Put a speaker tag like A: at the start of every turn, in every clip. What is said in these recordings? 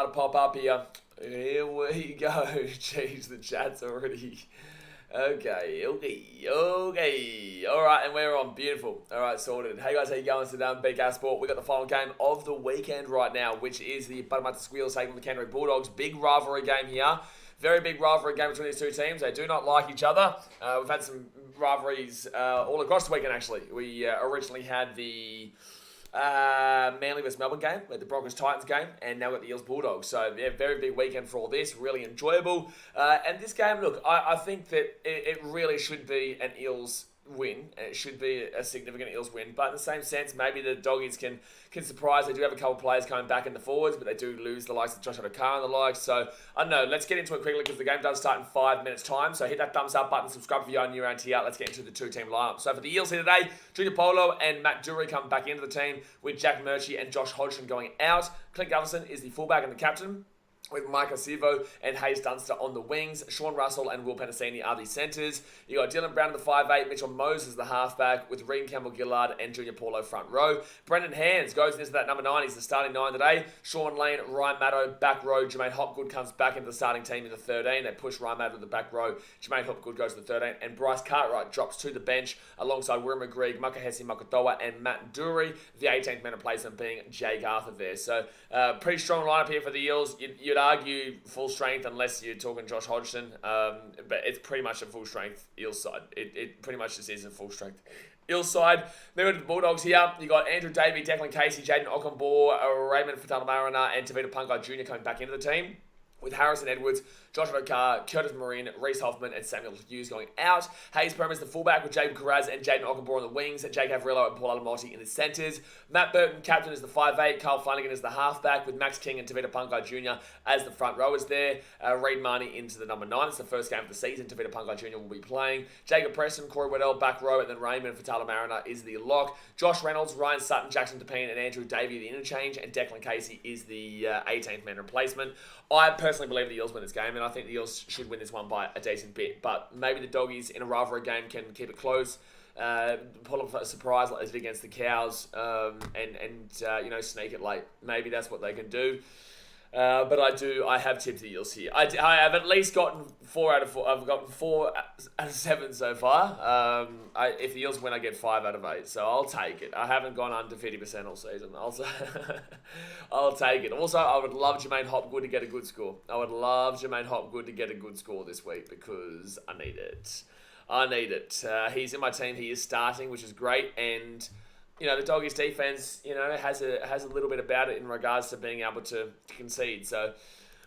A: to pop up here. Here we go. Jeez, the chat's already... Okay. All right, and we're on. Beautiful. All right, sorted. Hey guys, how you going today? BK Sport. We got the final game of the weekend right now, which is the Parramatta Eels taking on the Canterbury Bulldogs. Big rivalry game here. Very big rivalry game between these two teams. They do not like each other. We've had some rivalries all across the weekend, actually. We originally had the Manly vs Melbourne game, we had the Broncos Titans game, and now we've got the Eels Bulldogs. So, yeah, very big weekend for all this. Really enjoyable. And this game, look, I think that it really should be an Eels win. It should be a significant Eels win. But in the same sense, maybe the Doggies can surprise. They do have a couple of players coming back in the forwards, but they do lose the likes of Josh Adokar and the likes. So, I don't know. Let's get into it quickly because the game does start in 5 minutes' time. So, hit that thumbs up button, subscribe if you're new around here. Let's get into the two-team lineup. So, for the Eels here today, Junior Polo and Matt Dury come back into the team with Jack Murchie and Josh Hodgson going out. Clint Gutherson is the fullback and the captain, with Mike Asivo and Hayes Dunster on the wings. Sean Russell and Will Penasini are the centres. You got Dylan Brown in the 5'8", Mitchell Moses the halfback, with Reed Campbell-Gillard and Junior Paulo front row. Brendan Hands goes into that number 9. He's the starting 9 today. Sean Lane, Ryan Maddow, back row. Jermaine Hopgood comes back into the starting team in the 13. They push Ryan Maddow to the back row. Jermaine Hopgood goes to the 13. And Bryce Cartwright drops to the bench alongside Wirra McGreig, Makahesi Makatoa and Matt Dury. The 18th man replacement being Jake Arthur there. So, pretty strong lineup here for the Eels. You'd argue full strength unless you're talking Josh Hodgson, but it's pretty much a full strength Eels side. It pretty much just is a full strength Eels side. Moving to the Bulldogs here, you got Andrew Davey, Declan Casey, Jaden Okunbor, Raymond Fatala-Mariner and Tavita Pungai Jr. coming back into the team, with Harrison Edwards, Josh Adokar, Curtis Marin, Reece Hoffman, and Samuel Hughes going out. Hayes Perham is the fullback, with Jacob Carraz and Jaden Okunbor on the wings, Jake Averillo and Paul Alamotti in the centres. Matt Burton, captain, is the 5'8", Carl Flanagan is the halfback, with Max King and Tavita Pungai Jr. as the front rowers there. Reid Marnie into the number 9. It's the first game of the season. Tavita Pungai Jr. will be playing. Jacob Preston, Corey Waddell, back row, and then Raymond Fatala-Mariner is the lock. Josh Reynolds, Ryan Sutton, Jackson DePayne, and Andrew Davey the interchange, and Declan Casey is the 18th man replacement. I personally believe the Eels win this game, and I think the Eels should win this one by a decent bit. But maybe the Doggies in a rivalry game can keep it close, pull off a surprise like they did against the Cows, and sneak it late. Maybe that's what they can do. But I have tipped the Eels here. I have at least gotten 4 out of 4. I've gotten 4 out of 7 so far. If the Eels win, I get 5 out of 8. So I'll take it. I haven't gone under 50% all season. I'll take it. Also, I would love Jermaine Hopgood to get a good score. I would love Jermaine Hopgood to get a good score this week because I need it. He's in my team. He is starting, which is great. And the Doggies defense, has a little bit about it in regards to being able to concede. So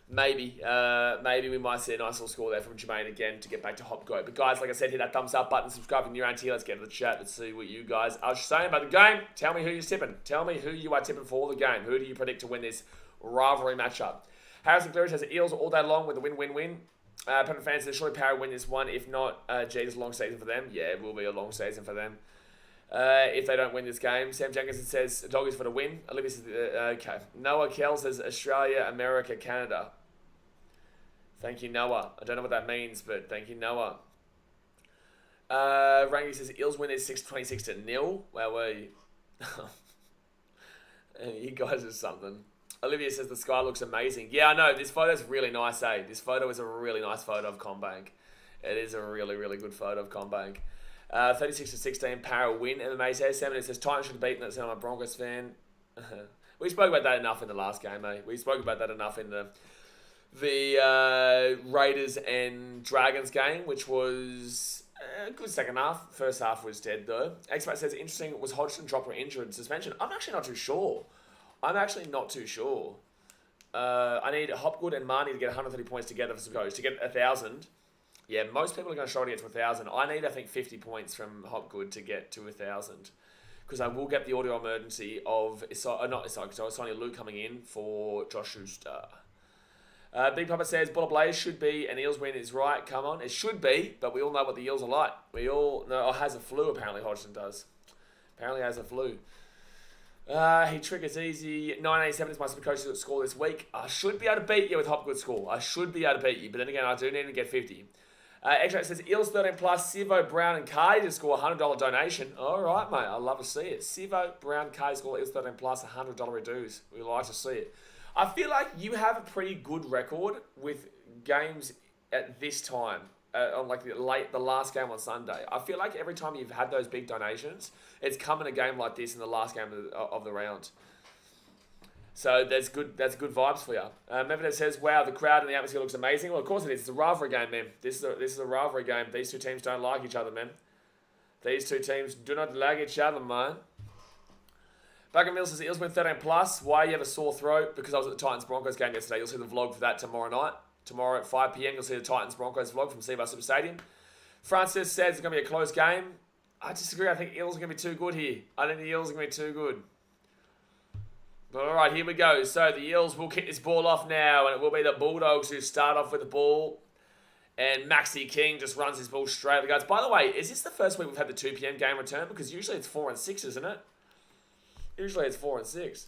A: maybe we might see a nice little score there from Jermaine again to get back to Hopgood. But guys, like I said, hit that thumbs up button, subscribe if you're around here. Let's get to the chat. Let's see what you guys are saying about the game. Tell me who you're tipping. Tell me who you are tipping for the game. Who do you predict to win this rivalry matchup? Harrison Cleary says the Eels all day long with a win-win-win. Penrith fans says surely Parra win this one. If not, it's a long season for them. Yeah, it will be a long season for them. If they don't win this game. Sam Jenkinson says Doggies for the win. Olivia says, okay. Noah Kell says Australia, America, Canada. Thank you, Noah. I don't know what that means, but thank you, Noah. Rangi says Eels win this 26-0. Where were you? You guys are something. Olivia says the sky looks amazing. Yeah, I know. This photo's really nice, eh? This photo is a really nice photo of CommBank. It is a really, really good photo of CommBank. 36-16, Parra win. MMA says 7. It says Titans should have beaten it. So I'm a Broncos fan. We spoke about that enough in the last game, eh? We spoke about that enough in the Raiders and Dragons game, which was a good second half. First half was dead though. Expat says interesting. Was Hodgson dropped or injured? Suspension? I'm actually not too sure. I need Hopgood and Marnie to get 130 points together for some goals. To get 1,000. Yeah, most people are going to struggle to get to 1,000. I need, 50 points from Hopgood to get to 1,000. Because I will get the audio emergency of Sonia Luke coming in for Josh Schuster. Big Papa says, Buller Blaze should be an Eels win is right. Come on. It should be, but we all know what the Eels are like. We all know, has a flu apparently, Hodgson does. Apparently has a flu. He triggers easy. 987 is my super coach's score this week. I should be able to beat you with Hopgood's score. But then again, I do need to get 50. Extract says Eels 13 plus, Sivo, Brown, and Cardi to score $100 donation. All right, mate. I'd love to see it. Sivo, Brown, Cardi score Eels 13 plus, $100 reduce. We like to see it. I feel like you have a pretty good record with games at this time. On like the last game on Sunday. I feel like every time you've had those big donations, it's come in a game like this in the last game of the round. So that's good vibes for you. Medvedev says, wow, the crowd and the atmosphere looks amazing. Well, of course it is. It's a rivalry game, man. This is a rivalry game. These two teams don't like each other, man. These two teams do not like each other, man. Bucket Mills says, Eels win 13 plus. Why you have a sore throat? Because I was at the Titans-Broncos game yesterday. You'll see the vlog for that tomorrow night. Tomorrow at 5 p.m, you'll see the Titans-Broncos vlog from Seabar Super Stadium. Francis says it's going to be a close game. I disagree. I think Eels are going to be too good here. I think the Eels are going to be too good. But all right, here we go. So the Eels will kick this ball off now, and it will be the Bulldogs who start off with the ball. And Maxi King just runs his ball straight at the guys. By the way, is this the first week we've had the 2 p.m. game return? Because usually it's 4 and 6, isn't it? Usually it's 4 and 6.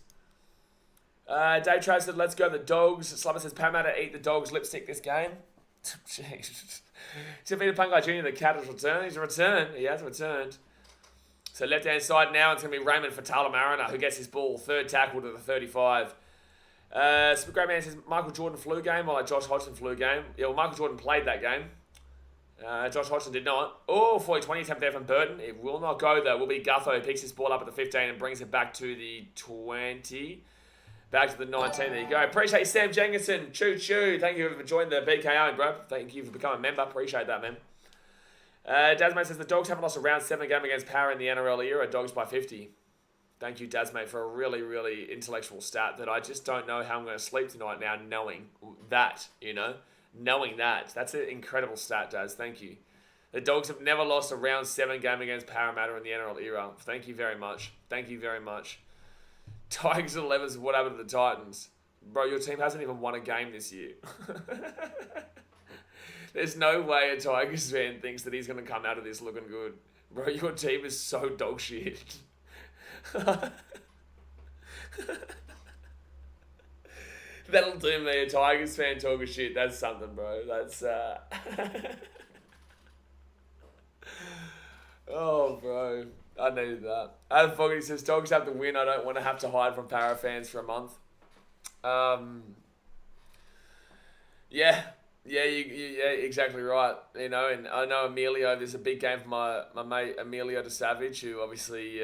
A: Dave Travis said, let's go the Dogs. Slumber says, Parramatta eat the Dogs lipstick this game. Jeez. Peter Pungai Jr., the cat has returned. He's returned. He has returned. So left-hand side now, it's going to be Raymond Fatala Mariner who gets his ball. Third tackle to the 35. Super Great Man says, Michael Jordan flu game or like Josh Hodgson flu game. Yeah, well, Michael Jordan played that game. Josh Hodgson did not. Oh, 40-20 attempt there from Burton. It will not go though. Will be Gutho who picks his ball up at the 15 and brings it back to the 20. Back to the 19. There you go. Appreciate you, Sam Jenkinson. Choo choo. Thank you for joining the BKRmy, bro. Thank you for becoming a member. Appreciate that, man. Dasmate says the Dogs haven't lost a round 7 game against Power in the NRL era. Dogs by 50. Thank you, Dasmate, for a really, really intellectual stat that I just don't know how I'm going to sleep tonight now knowing that, you know. Knowing that. That's an incredible stat, Daz. Thank you. The Dogs have never lost a round 7 game against Parramatta in the NRL era. Thank you very much. Thank you very much. Tigers and 11s, what happened to the Titans? Bro, your team hasn't even won a game this year. There's no way a Tigers fan thinks that he's going to come out of this looking good. Bro, your team is so dog shit. That'll do me. A Tigers fan talking shit. That's something, bro. That's, Oh, bro. I needed that. Adam Fogarty says, Dogs have to win. I don't want to have to hide from Para fans for a month. Yeah, exactly right. You know, and I know Emilio, there's a big game for my mate Emilio de Savage, who obviously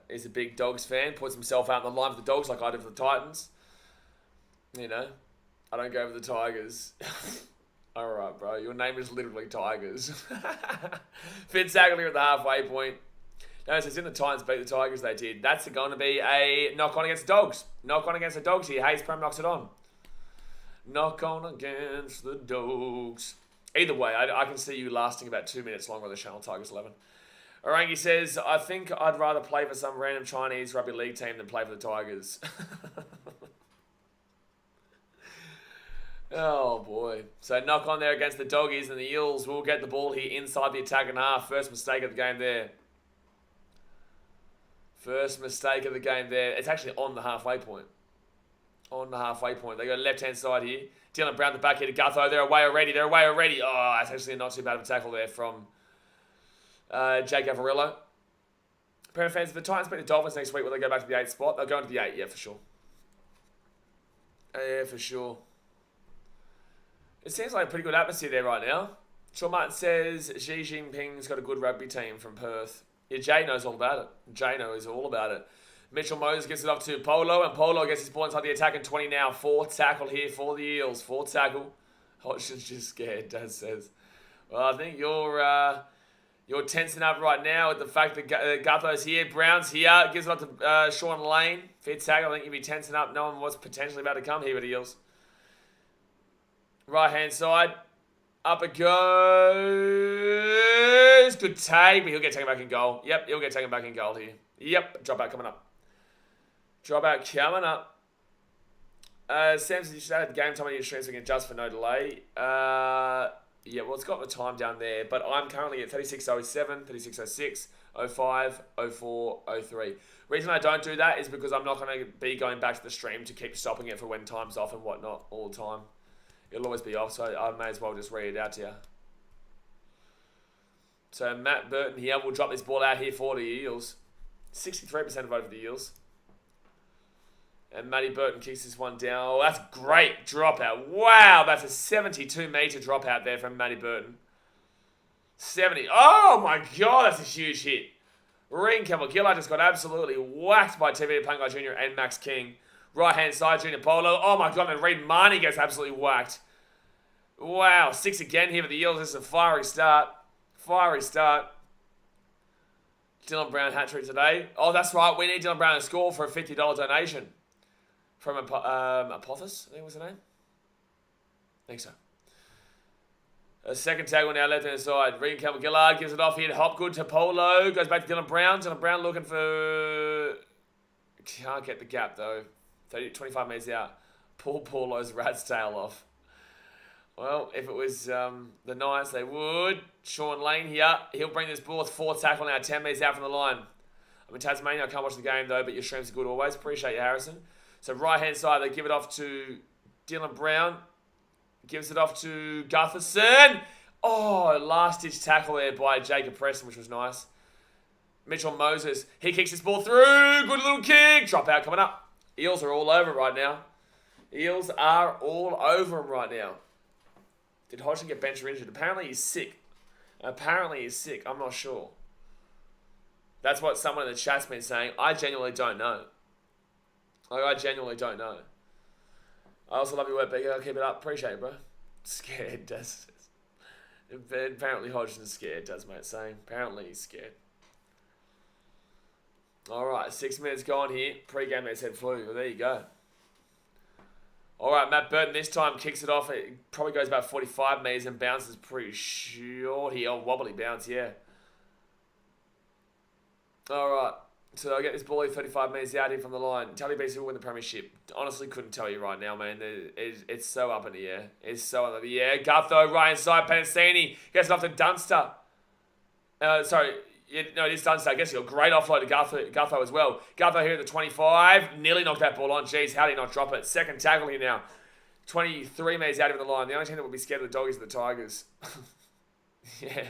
A: is a big Dogs fan, puts himself out on the line for the Dogs like I do for the Titans. You know, I don't go for the Tigers. All right, bro, your name is literally Tigers. Fitzaglia at the halfway point. No, it says in the Titans beat the Tigers, they did. That's going to be a knock-on against the Dogs. Knock-on against the Dogs here. Hayes Prem knocks it on. Knock-on against the Dogs. Either way, I can see you lasting about 2 minutes longer on the Channel Tigers 11. Orangi says, I think I'd rather play for some random Chinese rugby league team than play for the Tigers. Oh, boy. So knock on there against the Doggies, and the Eels will get the ball here inside the attacking half. First mistake of the game there. First mistake of the game there. It's actually on the halfway point. On the halfway point. They go left-hand side here. Dylan Brown the back here to Gutho. They're away already. Oh, that's actually not too bad of a tackle there from Jake Avarillo. Parent fans, if the Titans beat the Dolphins next week, will they go back to the 8th spot? They'll go into the 8, yeah, for sure. Yeah, for sure. It seems like a pretty good atmosphere there right now. Sean Martin says Xi Jinping's got a good rugby team from Perth. Yeah, Jay knows all about it. Jay knows all about it. Mitchell Moses gets it off to Polo, and Polo gets his ball inside the attack in 20 now. 4th tackle here for the Eels. 4th tackle. Hodgson's just scared, Dad says. Well, I think you're tensing up right now with the fact that Gutho's here. Brown's here. Gives it up to Sean Lane. 5th tackle. I think you'll be tensing up knowing what's potentially about to come here with the Eels. Right-hand side. Up it goes. Good tag, but he'll get taken back in goal. Yep, he'll get taken back in goal here. Yep, drop out coming up. Drop out coming up. Samson, you should add game time on your stream so we can adjust for no delay. Yeah, well, it's got the time down there, but I'm currently at 36:07, 36:06, 05, 04, 03. Reason I don't do that is because I'm not going to be going back to the stream to keep stopping it for when time's off and whatnot all the time. It'll always be off, so I may as well just read it out to you. So Matt Burton here will drop this ball out here for the Eels. 63% vote for the Eels. And Matty Burton kicks this one down. Oh, that's great dropout. Wow, that's a 72-metre dropout there from Matty Burton. 70. Oh, my God, that's a huge hit. Ring Campbell-Gillard just got absolutely whacked by TV Pangai Jr. and Max King. Right-hand side, Junior Polo. Oh, my God, and Reid Marnie gets absolutely whacked. Wow, 6 again here for the Eels. This is a fiery start. Fiery start. Dylan Brown hat-trick today. Oh, that's right. We need Dylan Brown to score for a $50 donation. From Apothos, I think was the name. I think so. A second tackle now left hand side. Regan Campbell-Gillard gives it off here to Hopgood to Polo. Goes back to Dylan Brown. Dylan Brown looking for... Can't get the gap though. 25 metres out. Pull Polo's rat's tail off. Well, if it was the Knights, they would. Sean Lane here. He'll bring this ball. Fourth tackle now. 10 metres out from the line. I'm in Tasmania. I can't watch the game though, but your streams are good always. Appreciate you, Harrison. So right-hand side, they give it off to Dylan Brown. Gives it off to Gutherson. Oh, last-ditch tackle there by Jacob Preston, which was nice. Mitchell Moses. He kicks this ball through. Good little kick. Drop out coming up. Eels are all over it right now. Eels are all over him right now. Did Hodgson get benched or injured? Apparently he's sick. I'm not sure. That's what someone in the chat's been saying. I genuinely don't know. I genuinely don't know. I also love your work, Becker. I'll keep it up. Appreciate it, bro. Scared, does. Apparently Hodgson's scared, does mate saying. Apparently he's scared. Alright, 6 minutes gone here. Pre-game they said flu. Well, there you go. Alright, Matt Burton this time kicks it off. It probably goes about 45 metres and bounces pretty short here. Oh, wobbly bounce, yeah. Alright. So I'll get this ball 35 metres out here from the line. Tally BC will win the premiership. Honestly, couldn't tell you right now, man. It's so up in the air. It's so up in the air. Gutho, right inside. Panasini gets it off to Dunster. Sorry. No, it is Dunster. I guess he got a great offload to Gutho as well. Gutho here at the 25. Nearly knocked that ball on. Jeez, how did he not drop it? Second tackle here now. 23 metres out of the line. The only team that would be scared of the Doggies are the Tigers. Yeah.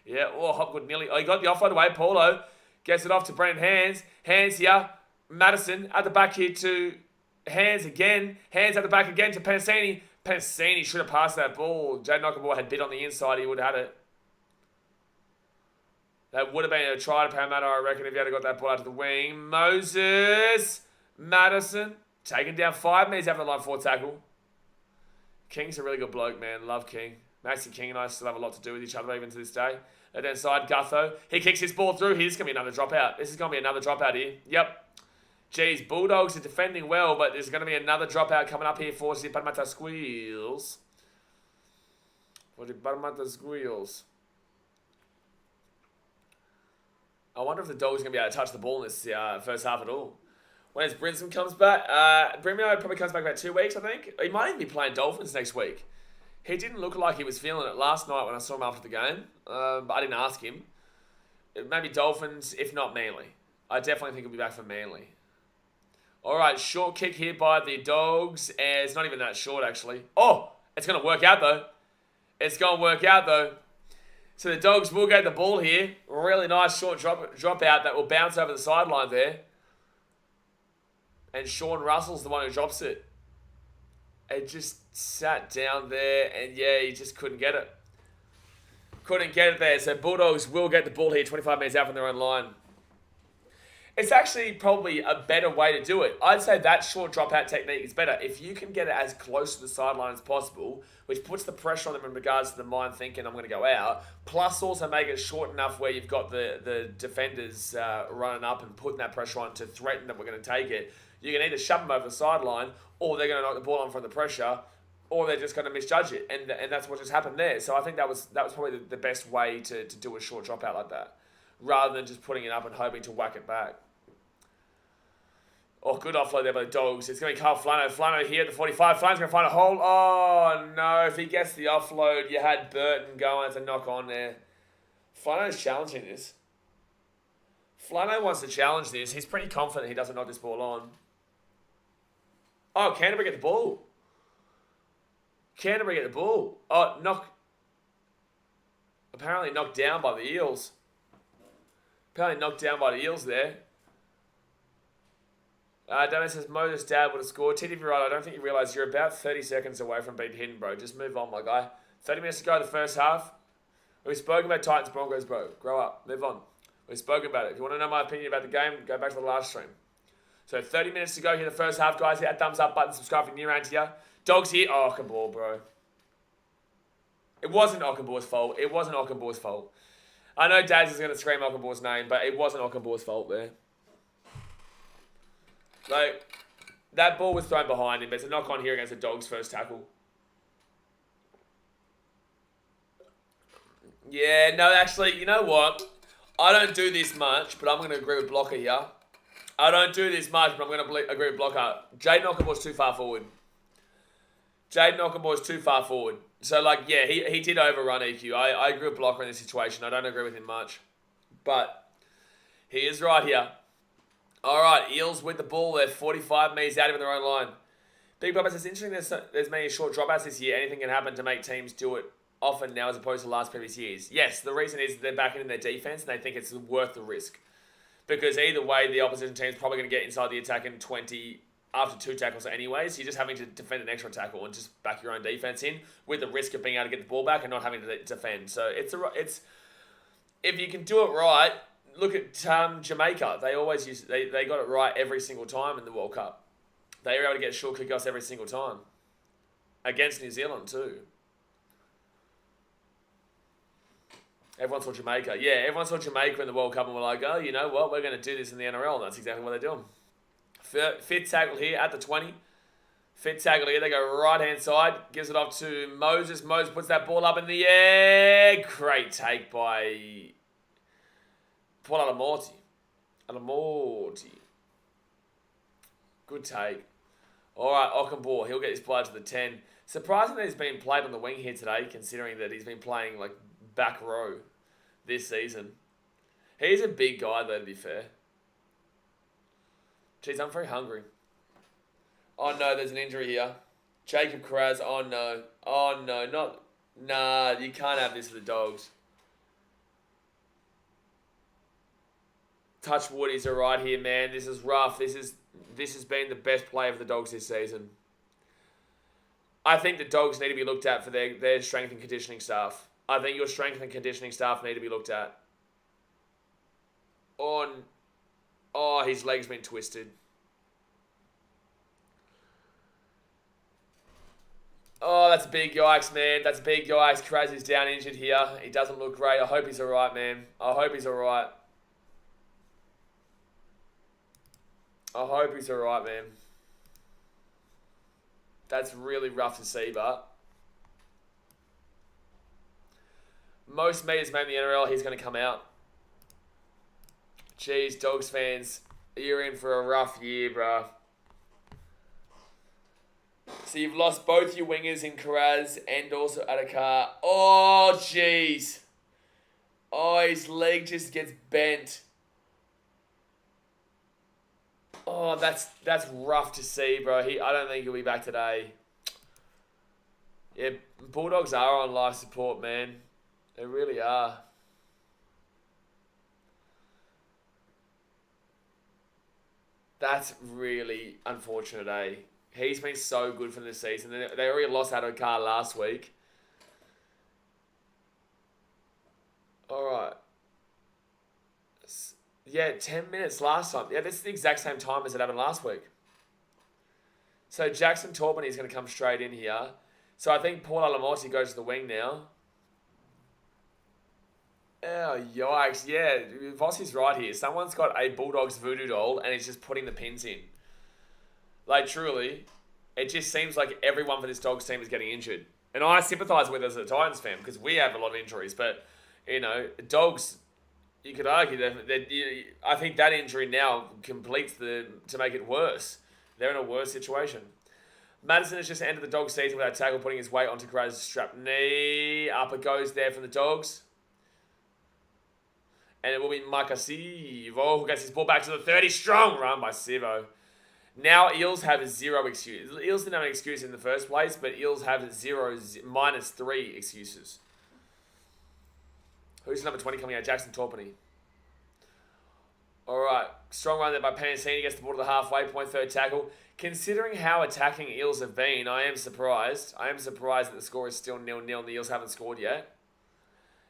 A: Yeah. Oh, Hopgood nearly. Oh, he got the offload away. Paulo. Gets it off to Brendan Hands. Hands here. Madison at the back here to Hands again. Hands at the back again to Panasini. Panasini should have passed that ball. Jade Nakamura had bit on the inside. He would have had it. That would have been a try to Parramatta, I reckon, if he had got that ball out to the wing. Moses. Madison. Taken down 5 metres after the line 4 tackle. King's a really good bloke, man. Love King. Maxie King and I still have a lot to do with each other even to this day. Left hand side, Gutho. He kicks his ball through. Here's going to be another dropout. This is going to be another dropout here. Yep. Jeez, Bulldogs are defending well, but there's going to be another dropout coming up here for the Parramatta Squeals. For the Parramatta Squeals. I wonder if the Dogs are going to be able to touch the ball in this first half at all. When Brisbane comes back, Brimio probably comes back about 2 weeks, I think. He might even be playing Dolphins next week. He didn't look like he was feeling it last night when I saw him after the game, but I didn't ask him. Maybe Dolphins, if not Manly. I definitely think he'll be back for Manly. All right, short kick here by the Dogs. And it's not even that short, actually. Oh, it's going to work out, though. It's going to work out, though. So the Dogs will get the ball here. Really nice short drop out that will bounce over the sideline there. And Sean Russell's the one who drops it. It just sat down there, and yeah, he just couldn't get it. Couldn't get it there. So Bulldogs will get the ball here 25 metres out from their own line. It's actually probably a better way to do it. I'd say that short dropout technique is better. If you can get it as close to the sideline as possible, which puts the pressure on them in regards to the mind thinking, I'm going to go out, plus also make it short enough where you've got the defenders running up and putting that pressure on to threaten that we're going to take it. You can either shove them over the sideline, or they're going to knock the ball on from the pressure, or they're just going to misjudge it. And that's what just happened there. So I think that was probably the best way to do a short dropout like that, rather than just putting it up and hoping to whack it back. Oh, good offload there by the Dogs. It's going to be Carl Flano. Flano here at the 45. Flano's going to find a hole. Oh, no. If he gets the offload, you had Burton going to knock on there. Flano's challenging this. Flano wants to challenge this. He's pretty confident he doesn't knock this ball on. Oh, Canterbury get the ball. Canterbury get the ball. Oh, apparently knocked down by the Eels. Apparently knocked down by the Eels there. Dennis says Moses' dad would have scored. TTV right, I don't think you realise you're about 30 seconds away from being hidden, bro. Just move on, my guy. 30 minutes to go the first half. We've spoken about Titans Broncos, bro. Grow up. Move on. We've spoken about it. If you want to know my opinion about the game, go back to the last stream. So 30 minutes to go here the first half, guys. Hit that thumbs up button. Subscribe if you're new around here. Dogs here. Oh, Ockenball, bro. It wasn't Ockenball's fault. It wasn't Ockenball's fault. I know Daz is going to scream Ockenball's name, but it wasn't Ockenball's fault there. Like, that ball was thrown behind him, but it's a knock on here against the Dogs' first tackle. Yeah, no, actually, you know what? I don't do this much, but I'm going to agree with Blocker here. I don't do this much, but I'm going to agree with Blocker. Jaden Ockenball's too far forward. Jaden Ockenball's too far forward. So, like, yeah, he did overrun EQ. I agree with Blocker in this situation. I don't agree with him much. But he is right here. All right, Eels with the ball. They're 45 metres out of their own line. Big Papa says, interesting there's many short dropouts this year. Anything can happen to make teams do it often now as opposed to last previous years. Yes, the reason is they're backing in their defence and they think it's worth the risk. Because either way, the opposition team's probably going to get inside the attack in 20 after 2 tackles anyways. You're just having to defend an extra tackle and just back your own defence in with the risk of being able to get the ball back and not having to defend. So it's if you can do it right, look at Jamaica. They always they got it right every single time in the World Cup. They were able to get short kickoffs every single time. Against New Zealand too. Everyone saw Jamaica. Yeah, everyone saw Jamaica in the World Cup and were like, oh, you know what? We're going to do this in the NRL. And that's exactly what they're doing. Fifth tackle here at the 20. Fifth tackle here. They go right-hand side. Gives it off to Moses. Moses puts that ball up in the air. Great take by Paul Alamorti. Good take. All right, Ockenball. He'll get his player to the 10. Surprising that he's been played on the wing here today, considering that he's been playing like back row this season. He's a big guy, though, to be fair. Jeez, I'm very hungry. Oh, no, there's an injury here. Jacob Carraz. Oh, no. Oh, no. Nah, you can't have this for the Dogs. Touch Woodies are right here, man. This is rough. This has been the best play of the Dogs this season. I think the Dogs need to be looked at for their strength and conditioning staff. I think your strength and conditioning staff need to be looked at. Oh, his leg's been twisted. Oh, that's a big yikes, man. That's a big yikes. Kraz is down injured here. He doesn't look great. I hope he's alright, man. I hope he's alright. Man. That's really rough to see, but most meters made in the NRL, he's going to come out. Jeez, Dogs fans, you're in for a rough year, bruh. So you've lost both your wingers in Carraz and also Adakar. Oh, jeez. Oh, his leg just gets bent. Oh, that's rough to see, bro. I don't think he'll be back today. Yeah, Bulldogs are on life support, man. They really are. That's really unfortunate, eh? He's been so good for this season. They already lost Adokar last week. Alright. Yeah, 10 minutes last time. Yeah, this is the exact same time as it happened last week. So Jackson Torpany is going to come straight in here. So I think Paul Alamorti goes to the wing now. Oh, yikes. Yeah, Vossi's right here. Someone's got a Bulldogs voodoo doll and he's just putting the pins in. Like, truly, it just seems like everyone for this Dogs team is getting injured. And I sympathise with us as a Titans fan because we have a lot of injuries. But, you know, Dogs, you could argue that I think that injury now completes to make it worse. They're in a worse situation. Madison has just ended the Dogs season with that tackle, putting his weight onto Carraz's strap knee. Up it goes there from the Dogs. And it will be Micah Sivo who gets his ball back to the 30. Strong run by Sivo. Now Eels have zero excuse. Eels didn't have an excuse in the first place, but Eels have -3 excuses. Who's number 20 coming out? Jackson Torpany. All right. Strong run there by Pansini. Gets the ball to the halfway point. Third tackle. Considering how attacking Eels have been, I am surprised. I am surprised that the score is still 0-0 and the Eels haven't scored yet.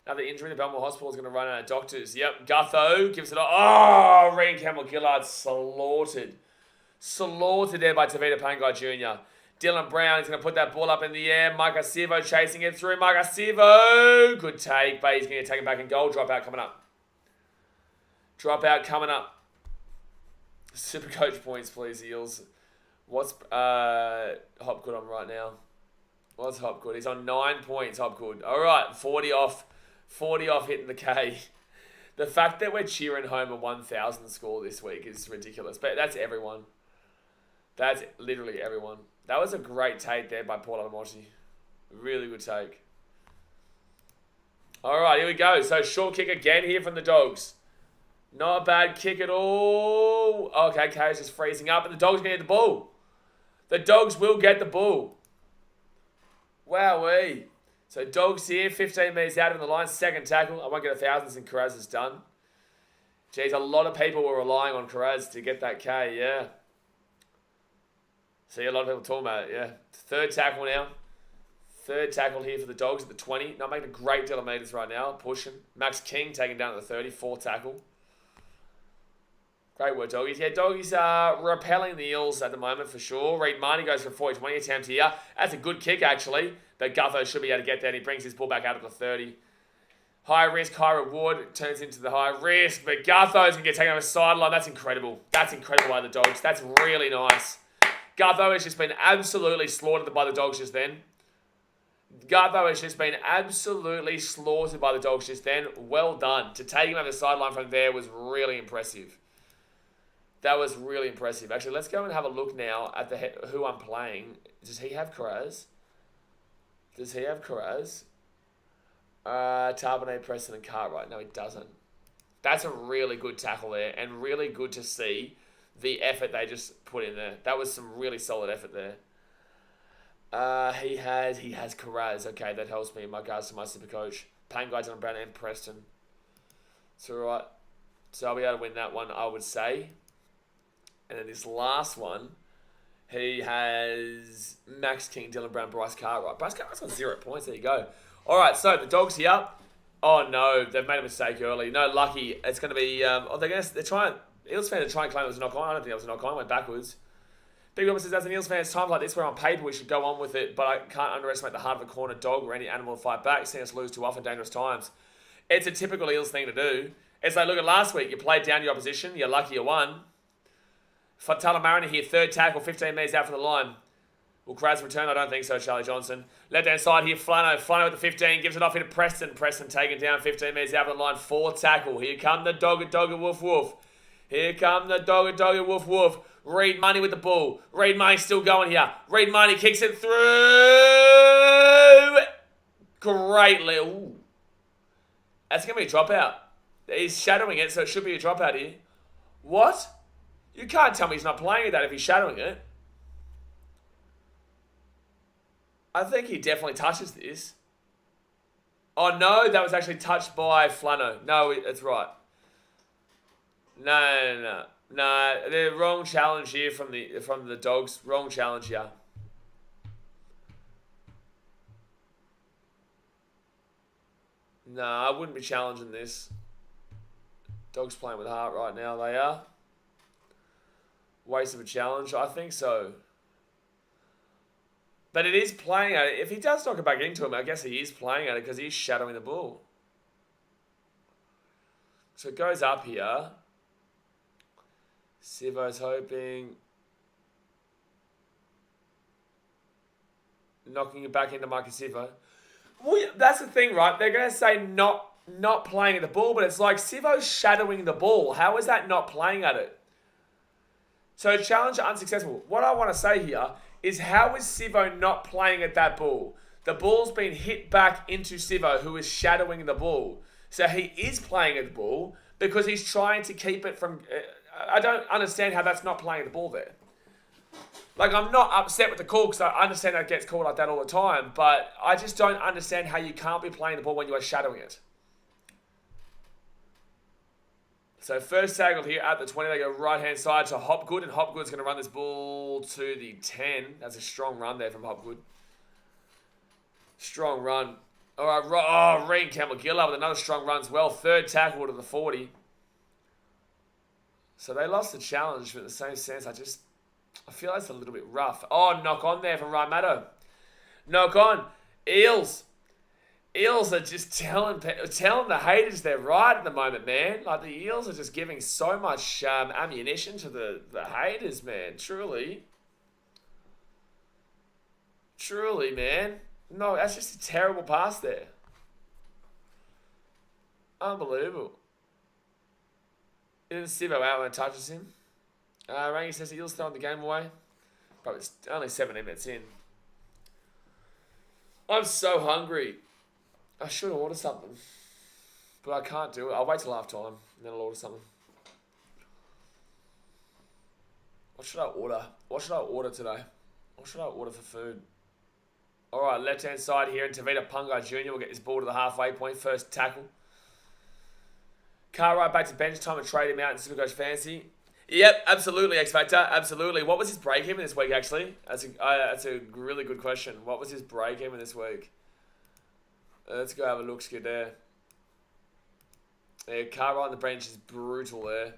A: Another injury. The Belmore Hospital is going to run out of doctors. Yep. Gutho gives it up. Oh, Regan Campbell-Gillard slaughtered. Slaughtered there by Tavita Pangai Jr. Dylan Brown is going to put that ball up in the air. Micah Sivo chasing it through. Micah Sivo. Good take, but he's going to take it back in goal. Dropout coming up. Dropout coming up. Super coach points, please, Eels. What's Hopgood on right now? What's Hopgood? He's on 9 points, Hopgood. All right, 40 off. 40 off hitting the K. The fact that we're cheering home a 1,000 score this week is ridiculous. But that's everyone. That's literally everyone. That was a great take there by Paul Alamotti. Really good take. All right, here we go. So short kick again here from the Dogs. Not a bad kick at all. Okay, K's just freezing up, and the Dogs are going to get the ball. The Dogs will get the ball. Wowee. So Dogs here, 15 metres out of the line. Second tackle. I won't get 1,000 since Carraz is done. Jeez, a lot of people were relying on Carraz to get that K, yeah. See, a lot of people talking about it, yeah. Third tackle now. Third tackle here for the Dogs at the 20. Not making a great deal of metres right now. Pushing. Max King taking down at the 30. Fourth tackle. Great work, Doggies. Yeah, Doggies are repelling the Eels at the moment for sure. Reed Marnie goes for a 40-20 attempt here. That's a good kick, actually. But Gutho should be able to get there, and he brings his ball back out of the 30. High risk, high reward. Turns into the high risk. But Gutho's going to get taken over the sideline. That's incredible. That's incredible by the Dogs. That's really nice. Gutho has just been absolutely slaughtered by the Dogs just then. Gutho has just been absolutely slaughtered by the Dogs just then. Well done. To take him over the sideline from there was really impressive. That was really impressive. Actually, let's go and have a look now at who I'm playing. Does he have Carraz? Does he have Carraz? Tarbonnet, Preston, and Cartwright. No, he doesn't. That's a really good tackle there, and really good to see the effort they just put in there. That was some really solid effort there. He has Carraz. Okay, that helps me in my regards to my super coach. Pangai, Dylan Brown, and Preston. It's all right. So I'll be able to win that one, I would say. And then this last one, he has Max King, Dylan Brown, Bryce Cartwright. Bryce Cartwright's got 0 points. There you go. All right, so the Dogs here. Oh no, they've made a mistake early. No, lucky. It's going to be. They're trying. Eels fans are trying to claim it was a knock on. I don't think it was a knock on. It went backwards. Big Robin says, as an Eels fan, it's times like this where on paper we should go on with it, but I can't underestimate the heart of a cornered dog or any animal to fight back. Seeing us lose too often, dangerous times. It's a typical Eels thing to do. It's like, look at last week. You played down your opposition. You're lucky you won. Fatala Mariner here, third tackle, 15 metres out from the line. Will Kraz return? I don't think so, Charlie Johnson. Left hand side here, Flano. Flano with the 15, gives it off here to Preston. Preston taken down, 15 metres out from the line. Fourth tackle. Here come the dogger, woof, woof. Here come the dogger, woof, woof. Reed Money with the ball. Reed Money still going here. Reed Money kicks it through. Greatly. Ooh. That's going to be a dropout. He's shadowing it, so it should be a dropout here. What? You can't tell me he's not playing at that if he's shadowing it. I think he definitely touches this. Oh no, that was actually touched by Flano. No, it's right. No. The wrong challenge here from the Dogs. Wrong challenge here. No, I wouldn't be challenging this. Dogs playing with heart right now, they are. Waste of a challenge? I think so. But it is playing at it. If he does knock it back into him, I guess he is playing at it because he's shadowing the ball. So it goes up here. Sivo's hoping. Knocking it back into Marcus Sivo. Well, that's the thing, right? They're going to say not playing at the ball, but it's like Sivo's shadowing the ball. How is that not playing at it? So challenge unsuccessful. What I want to say here is how is Sivo not playing at that ball? The ball's been hit back into Sivo, who is shadowing the ball. So he is playing at the ball because he's trying to keep it from... I don't understand how that's not playing at the ball there. Like, I'm not upset with the call because I understand that gets called like that all the time, but I just don't understand how you can't be playing the ball when you are shadowing it. So first tackle here at the 20. They go right-hand side to Hopgood, and Hopgood's going to run this ball to the 10. That's a strong run there from Hopgood. Strong run. All right, Reen Campbell-Gillard with another strong run as well. Third tackle to the 40. So they lost the challenge, but in the same sense, I feel that's a little bit rough. Oh, knock on there from Parramatta. Knock on. Eels. Eels are just telling the haters they're right at the moment, man. Like, the Eels are just giving so much ammunition to the haters, man. Truly. Truly, man. No, that's just a terrible pass there. Unbelievable. Didn't Sivo out when it touches him. Rangy says the Eels throwing the game away. But it's only 17 minutes in. I'm so hungry. I should order something. But I can't do it. I'll wait till half time and then I'll order something. What should I order? What should I order today? What should I order for food? Alright, left-hand side here, and Tavita Pungai Jr. will get this ball to the halfway point. First tackle. Cartwright back to bench time and trade him out in Supercoach Fantasy. Yep, absolutely, X-Factor. Absolutely. What was his break-even this week, actually? That's a really good question. What was his break-even this week? Let's go have a look, skid there. Yeah, Cartwright on the bench is brutal there.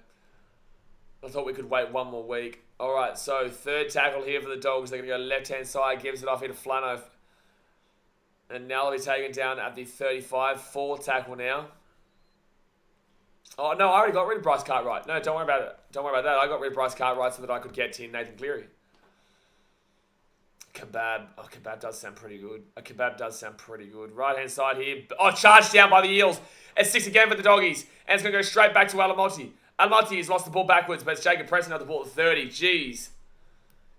A: I thought we could wait one more week. Alright, so third tackle here for the Dogs. They're going to go left-hand side, gives it off here to Flano. And now they'll be taken down at the 35. Fourth tackle now. Oh, no, I already got rid of Bryce Cartwright. No, don't worry about it. Don't worry about that. I got rid of Bryce Cartwright so that I could get to Nathan Cleary. Kebab. Oh, kebab does sound pretty good. A kebab does sound pretty good. Right-hand side here. Oh, charged down by the Eels. It's 6 again for the Doggies. And it's going to go straight back to Alamotti. Alamotti has lost the ball backwards, but it's Jacob Preston at the ball at 30. Jeez.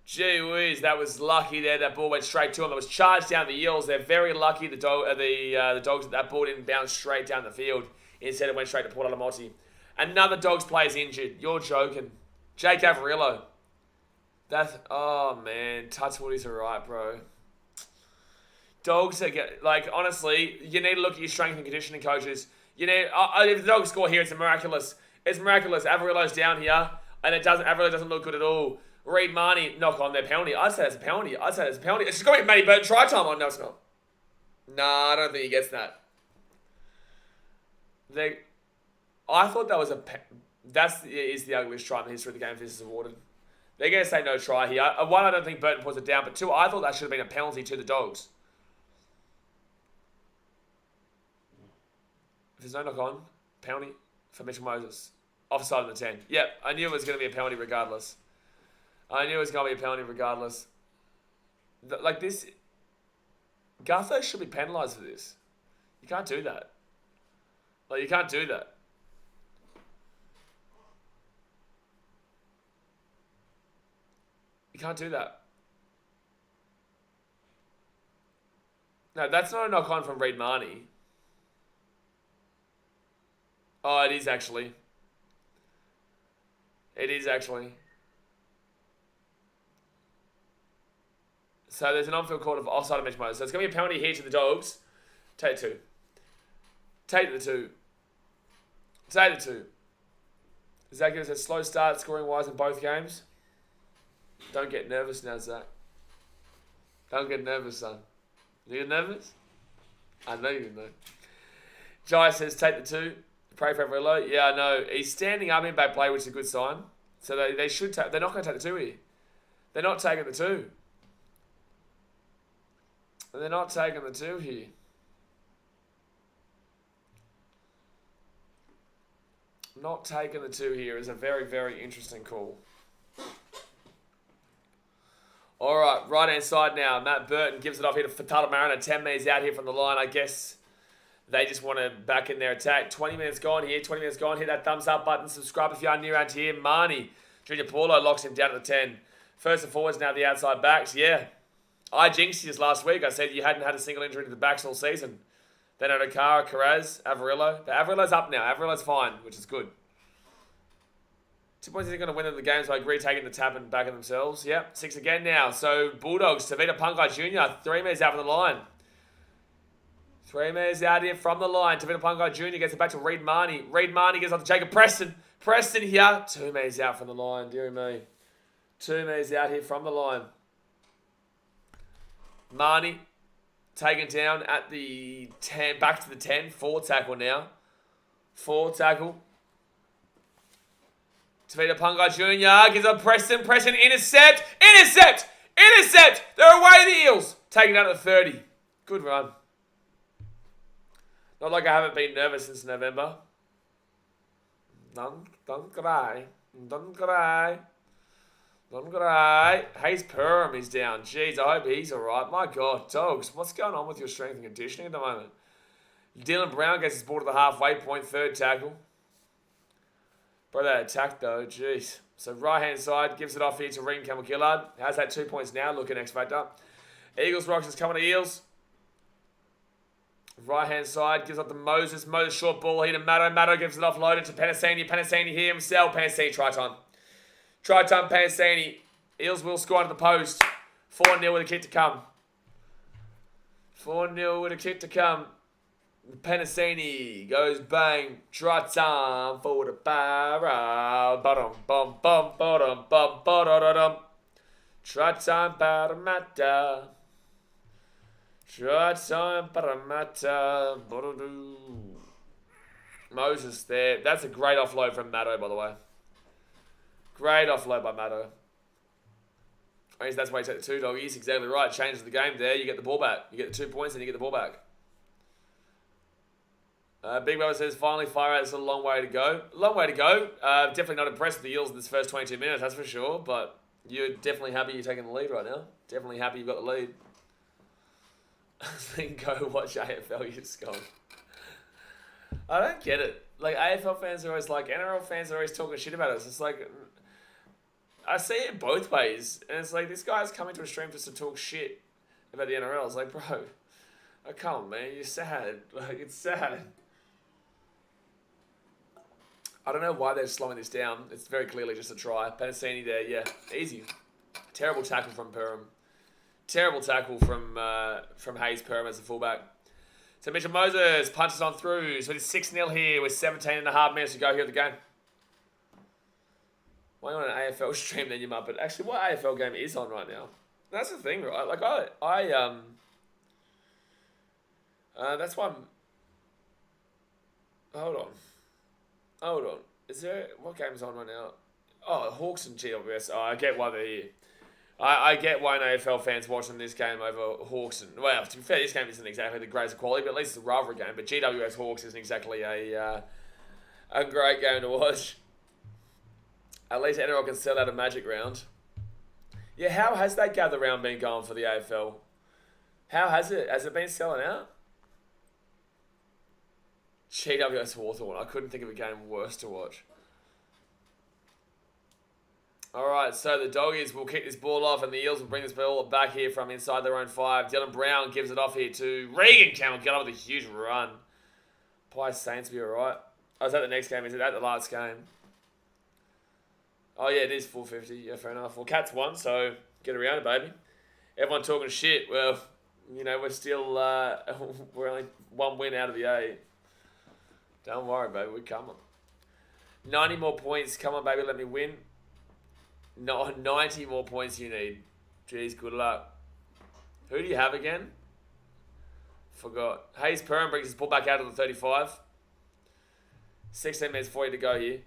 A: Gee whiz, that was lucky there. That ball went straight to him. It was charged down the Eels. They're very lucky, the Dogs, that ball didn't bounce straight down the field. Instead, it went straight to Port Alamotti. Another Dogs player's injured. You're joking. Jake Averillo. Oh, man. Touchwoodies are right, bro. Dogs are honestly, you need to look at your strength and conditioning coaches. You need, if the Dogs score here, it's miraculous. It's miraculous. Averillo's down here, and Averillo doesn't look good at all. Reed Marnie, knock on their penalty. I'd say that's a penalty. It's just going to be Matty Burton try time on. No, it's not. Nah, I don't think he gets that. I thought that was is the ugliest try in the history of the game if this is awarded. They're going to say no try here. One, I don't think Burton puts it down, but two, I thought that should have been a penalty to the Dogs. If there's no knock on, penalty for Mitchell Moses. Offside on the 10. Yep, I knew it was going to be a penalty regardless. Like this, Gutho should be penalised for this. You can't do that. Like, you can't do that. You can't do that. No, that's not a knock-on from Reed Marnie. Oh, it is actually. It is actually. So there's an on-field call of offside of Mitch Moses. So it's going to be a penalty here to the Dogs. Take the two. Take the two. Take the two. Zach gives a slow start scoring-wise in both games. Don't get nervous now, Zach. Don't get nervous, son. You get nervous? I know you know. Jai says, take the two. Pray for Averillo. Yeah, I know. He's standing up in back play, which is a good sign. So they should take... They're not going to take the two here. They're not taking the two. They're not taking the two here. Not taking the two here is a very, very interesting call. All right, right-hand side now. Matt Burton gives it off here to Fatala Mariner. 10 minutes out here from the line. I guess they just want to back in their attack. 20 minutes gone here. 20 minutes gone. Hit that thumbs up button. Subscribe if you are new around here. Marnie. Junior Paulo locks him down at the 10. First and forwards now the outside backs. Yeah. I jinxed you last week. I said you hadn't had a single injury to the backs all season. Then Odokara, Carraz, Averillo. But Averillo's up now. Averillo's fine, which is good. 2 points isn't going to win them the games. So I agree taking the tap and backing themselves. Yep, 6 again now. So Bulldogs, Tavita Pungai Jr. 3 minutes out from the line. 3 minutes out here from the line. Tavita Pungai Jr. gets it back to Reed Marnie. Reed Marnie gets on to Jacob Preston. Preston here. Tumi's out from the line. Dear me. Tumi's out here from the line. Marnie taken down at the 10. Back to the 10. 4 tackle now. 4 tackle. Tavita Pungai Jr. gives up Preston. Preston intercept. Intercept. Intercept. They're away the Eels. Taken out at 30. Good run. Not like I haven't been nervous since November. Don't cry. Hayes Perham is down. Jeez, I hope he's alright. My God, Dogs, what's going on with your strength and conditioning at the moment? Dylan Brown gets his ball to the halfway point. 3rd tackle. Bro, that attack though, jeez. So right-hand side, gives it off here to Reem Campbell-Gillard. How's that 2 points now? Looking X Factor. Eagles Rocks is coming to Eels. Right-hand side, gives up to Moses. Moses short ball here to Matto. Matto gives it offloaded to Panasini. Panasini here himself. Panasini try time. Try time Panasini. Eels will score into the post. 4-0 with a kick to come. 4-0 with a kick to come. Panasini goes bang. Try time for the Barra. Bottom, bum, bum, bottom, bum, bottom. Try time Parramatta. Try time Parramatta. Moses there. That's a great offload from Matto, by the way. Great offload by Matto. I guess that's why you take the 2 doggies. Exactly right. Changes the game there. You get the ball back. You get the 2 points and you get the ball back. Big Brother says, finally fire out. It's a long way to go. Long way to go. Definitely not impressed with the Eels in this first 22 minutes, that's for sure. But you're definitely happy you're taking the lead right now. Definitely happy you've got the lead. Then go watch AFL, you're gone. I don't get it. Like, AFL fans are always like, NRL fans are always talking shit about us. It's like, I see it both ways. And it's like, this guy's coming to a stream just to talk shit about the NRL. It's like, bro, oh, come on, man. You're sad. Like, it's sad. I don't know why they're slowing this down. It's very clearly just a try. Panasini there, yeah. Easy. Terrible tackle from Perham. Terrible tackle from Hayes Perham as a fullback. So Mitchell Moses punches on through. So it's 6-0 here with 17.5 minutes to go here at the game. Why on an AFL stream then you might, but actually what AFL game is on right now? That's the thing, right? Like that's why I'm... Hold on. Is there... What game's on right now? Oh, Hawks and GWS. Oh, I get why they're here. I get why AFL fans watching this game over Hawks and... Well, to be fair, this game isn't exactly the greatest quality, but at least it's a rivalry game. But GWS Hawks isn't exactly a great game to watch. At least NRL can sell out a Magic Round. Yeah, how has that gather round been going for the AFL? How has it? Has it been selling out? GWS Hawthorn. I couldn't think of a game worse to watch. Alright, so the Doggies will kick this ball off and the Eels will bring this ball back here from inside their own 5. Dylan Brown gives it off here to Regan Campbell. Get up with a huge run. Pie Saints will be alright. Oh, is that the next game? Is it that the last game? Oh yeah, it is 450. Yeah, fair enough. Well, Cats won, so get around it, baby. Everyone talking shit. Well, you know, we're still, we're only 1 win out of the 8. Don't worry, baby. We're coming. 90 more points. Come on, baby. Let me win. No, 90 more points you need. Jeez, good luck. Who do you have again? Forgot. Hayes Perham brings his ball back out of the 35. 16 minutes for you to go here.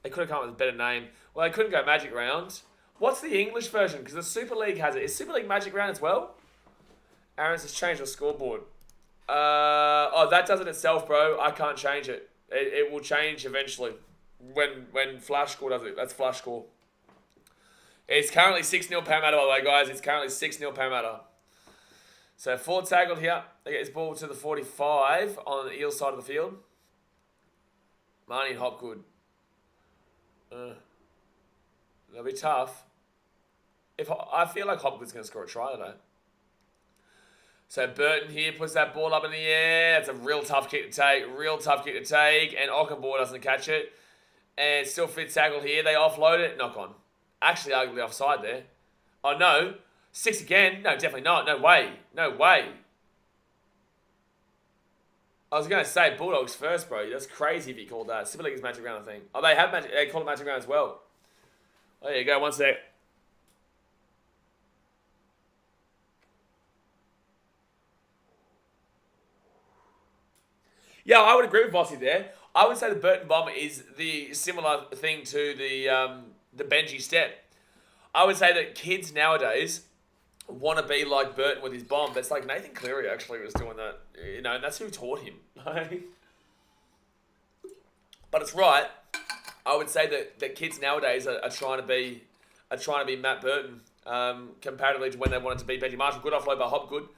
A: They could have come up with a better name. Well, they couldn't go Magic Round. What's the English version? Because the Super League has it. Is Super League Magic Round as well? Aaron's has changed the scoreboard. Oh, that does it itself, bro. I can't change it. It will change eventually. When Flash Score does it. That's Flash Score. It's currently 6-0 Parramatta, by the way, guys. It's currently 6-0 Parramatta. So, Ford tackled here. They get his ball to the 45 on the Eels side of the field. Marnie and Hopgood. That'll be tough. I feel like Hopgood's going to score a try today. So Burton here puts that ball up in the air. It's a real tough kick to take. And Ockenbaugh doesn't catch it. And still fit tackle here. They offload it. Knock on. Actually, arguably offside there. Oh, no. 6 again. No, definitely not. No way. I was going to say Bulldogs first, bro. That's crazy if you called that. Super League is Magic Round, I think. Oh, they call it Magic Round as well. Oh, there you go. One sec. Yeah, I would agree with Bossy there. I would say the Burton Bomb is the similar thing to the Benji Step. I would say that kids nowadays want to be like Burton with his bomb. But it's like Nathan Cleary actually was doing that, and that's who taught him. But it's right. I would say that kids nowadays are trying to be Matt Burton comparatively to when they wanted to be Benji Marshall. Good offload by Hopgood.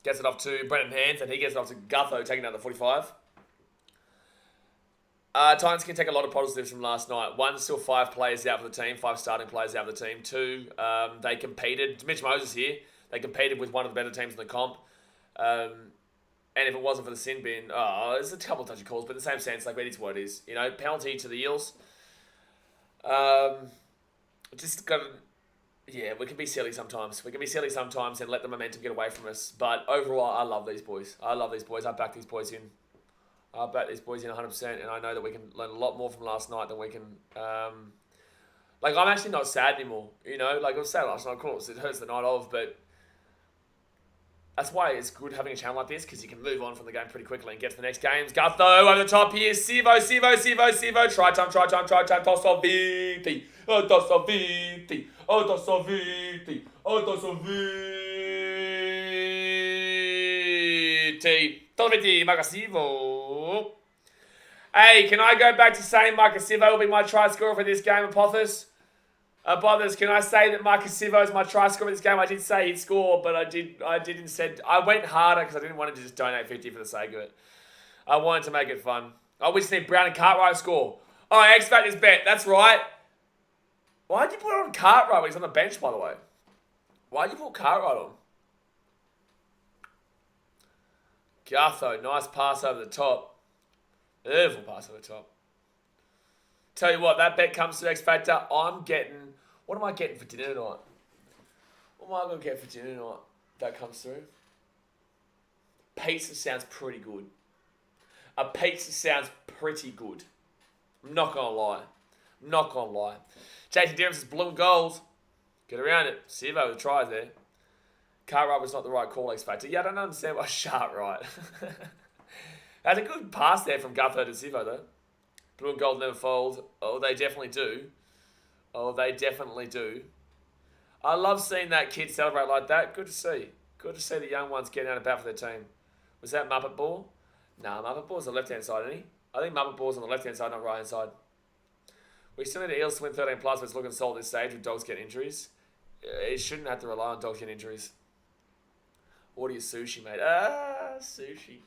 A: Gets it off to Brendan Hands, and he gets it off to Gutho, taking out the 45. Titans can take a lot of positives from last night. One, still 5 players out for the team, 5 starting players out for the team. 2, they competed. Mitch Moses here. They competed with one of the better teams in the comp. And if it wasn't for the sin bin, there's a couple of touchy calls, but in the same sense, like, it is what it is. Penalty to the Eels. Just got to... Yeah, we can be silly sometimes. We can be silly sometimes and let the momentum get away from us. But overall, I love these boys. I back these boys in. 100%, and I know that we can learn a lot more from last night than we can... I'm actually not sad anymore, Like, I was sad last night, of course. It hurts the night of, but... That's why it's good having a channel like this, because you can move on from the game pretty quickly and get to the next games. Gutho over the top here. Sivo. Try time. Tosso Viti. Toloviti, Makasivo. Hey, can I go back to saying Makasivo will be my try scorer for this game, Apothos? Apothos, can I say that Makasivo is my try scorer for this game? I did say he'd score, but I did instead. I went harder because I didn't want to just donate 50 for the sake of it. I wanted to make it fun. We just need Brown and Cartwright to score. Oh, X Factor's bet. That's right. Why'd you put it on Cartwright when he's on the bench, by the way? Why'd you put Cartwright on? Gutho, nice pass over the top. Beautiful pass over the top. Tell you what, that bet comes to X Factor. What am I getting for dinner tonight? What am I going to get for dinner tonight? That comes through. Pizza sounds pretty good. A pizza sounds pretty good. I'm not going to lie. Jason Dearham says blue and gold. Get around it. Sivo with the tries there. Cartwright was not the right call, X Factor. Yeah, I don't understand why Cartwright. That's a good pass there from Gutho to Sivo, though. Blue and gold never fold. Oh, they definitely do. I love seeing that kid celebrate like that. Good to see. Good to see the young ones getting out of bat for their team. Was that Muppet Ball? Nah, Muppet Ball's on the left-hand side, isn't he? I think Muppet Ball's on the left-hand side, not right-hand side. We still need the Eels to win 13+, but it's looking solid at this stage with Dogs getting injuries. It shouldn't have to rely on Dogs getting injuries. Order your sushi, mate. Sushi.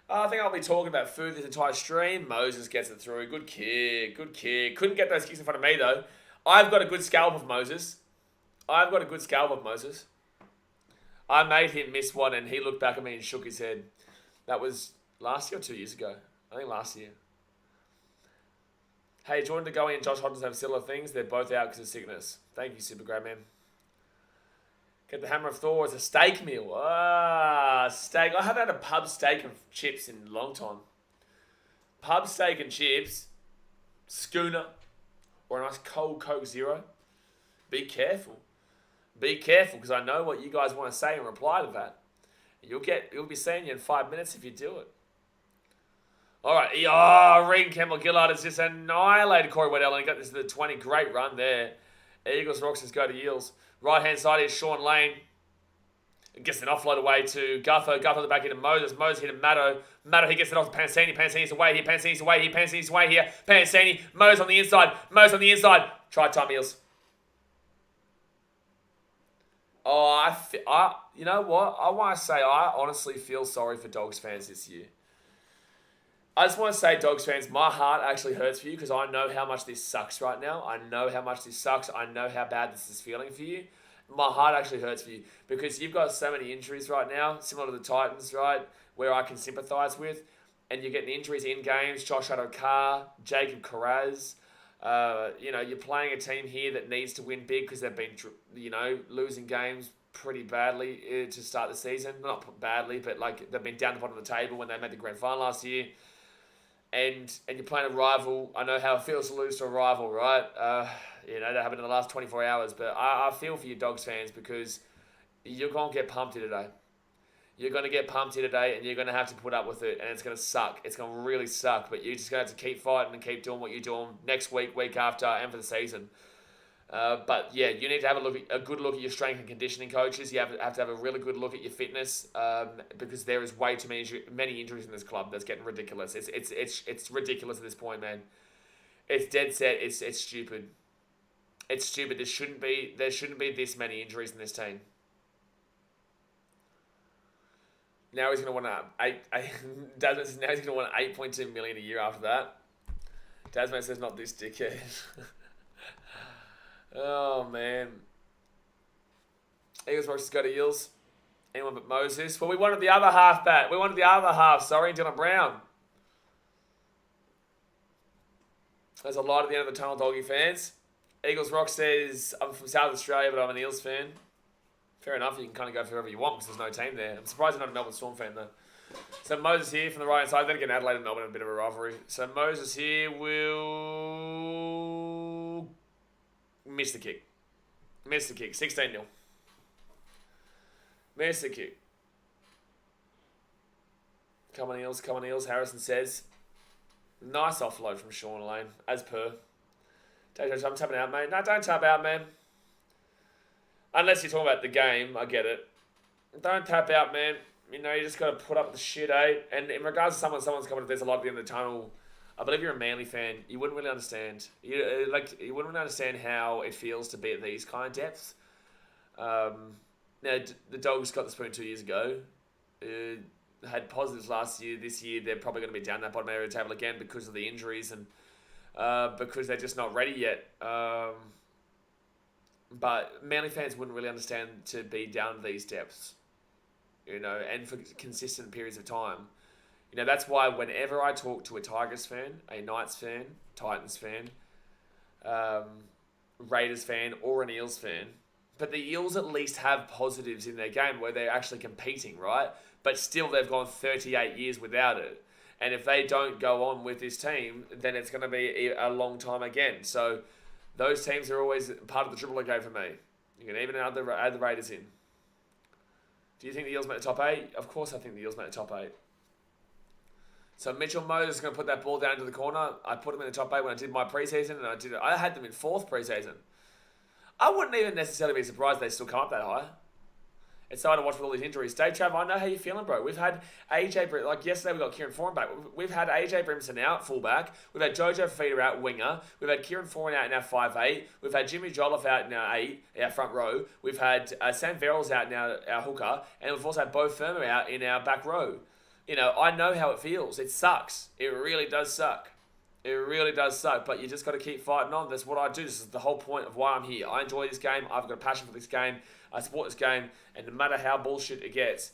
A: I think I'll be talking about food this entire stream. Moses gets it through. Good kid. Couldn't get those kicks in front of me, though. I've got a good scalp of Moses. I made him miss one, and he looked back at me and shook his head. That was last year or 2 years ago. I think last year. Hey, Jordan DeGoey and Josh Hodgins have similar things. They're both out because of sickness. Thank you, Super Great Man. Get the Hammer of Thor as a steak meal. Steak. I haven't had a pub steak and chips in a long time. Pub steak and chips, schooner, or a nice cold Coke Zero. Be careful, because I know what you guys want to say in reply to that. You'll be seeing you in 5 minutes if you do it. All right. Regan Campbell Gillard has just annihilated Corey Waddell and he got this to the 20. Great run there. Eagles Roxas go to Eels. Right hand side is Sean Lane. Gets an offload away to Gutho. Gutho the back into Moses. Moses hit to Matto. Matto, he gets it off to Pansini. Pansini's away here. Pansini's away here. Pansini. Moses on the inside. Try time Eels. You know what? I want to say I honestly feel sorry for Dogs fans this year. I just want to say, Dogs fans, my heart actually hurts for you because I know how much this sucks right now. I know how bad this is feeling for you. My heart actually hurts for you because you've got so many injuries right now, similar to the Titans, right, where I can sympathise with. And you're getting injuries in games. Josh Adokar, Jacob Carraz. You're playing a team here that needs to win big because they've been, losing games pretty badly to start the season. Not badly, but like they've been down the bottom of the table when they made the grand final last year. And you're playing a rival. I know how it feels to lose to a rival, right? That happened in the last 24 hours. But I feel for you Dogs fans because you're going to get pumped here today. You're going to get pumped here today and you're going to have to put up with it. And it's going to suck. It's going to really suck. But you're just going to have to keep fighting and keep doing what you're doing next week, week after, and for the season. But yeah, you need to have a good look at your strength and conditioning coaches. You have to have a really good look at your fitness because there is way too many injuries in this club. That's getting ridiculous. It's ridiculous at this point, man. It's dead set. It's stupid. It's stupid. There shouldn't be this many injuries in this team. Now he's going to want Dasman says now he's going to want 8.2 million a year after that. Dasman says not this dickhead. Oh, man. Eagles versus go to Eels. Anyone but Moses. Well, we wanted the other half back. We wanted the other half. Sorry, Dylan Brown. There's a light at the end of the tunnel, Doggy fans. Eagles Rock says, I'm from South Australia, but I'm an Eels fan. Fair enough. You can kind of go for whoever you want because there's no team there. I'm surprised you're not a Melbourne Storm fan, though. So Moses here from the right side. Then again, Adelaide and Melbourne have a bit of a rivalry. So Moses here will... Miss the kick. 16-0. Miss the kick. Come on, Eels. Harrison says. Nice offload from Sean Lane, as per. I'm tapping out, mate. No, don't tap out, man. Unless you're talking about the game, I get it. Don't tap out, man. You just got to put up with the shit, eh? And in regards to someone's coming to there's a lot at the end of the tunnel, I believe you're a Manly fan. You wouldn't really understand. You wouldn't really understand how it feels to be at these kind of depths. Now, the Dogs got the spoon 2 years ago. Had positives last year. This year, they're probably going to be down that bottom area of the table again because of the injuries and because they're just not ready yet. But Manly fans wouldn't really understand to be down these depths, and for consistent periods of time. That's why whenever I talk to a Tigers fan, a Knights fan, Titans fan, Raiders fan, or an Eels fan, but the Eels at least have positives in their game where they're actually competing, right? But still, they've gone 38 years without it. And if they don't go on with this team, then it's going to be a long time again. So those teams are always part of the triple game for me. You can even add the Raiders in. Do you think the Eels make the top 8? Of course I think the Eels make the top 8. So Mitchell Moses is going to put that ball down to the corner. I put them in the top 8 when I did my preseason, and I had them in 4th preseason. I wouldn't even necessarily be surprised they still come up that high. It's hard to watch with all these injuries. Dave Trav, I know how you're feeling, bro. We've had AJ, like yesterday we got Kieran Foran back. We've had AJ Brimson out, fullback. We've had Jojo Fafita out, winger. We've had Kieran Foran out in our 5'8". We've had Jimmy Jolliffe out in our 8, our front row. We've had Sam Verrills out in our hooker. And we've also had Bo Firma out in our back row. I know how it feels. It sucks. It really does suck. It really does suck, but you just got to keep fighting on. That's what I do. This is the whole point of why I'm here. I enjoy this game. I've got a passion for this game. I support this game, and no matter how bullshit it gets,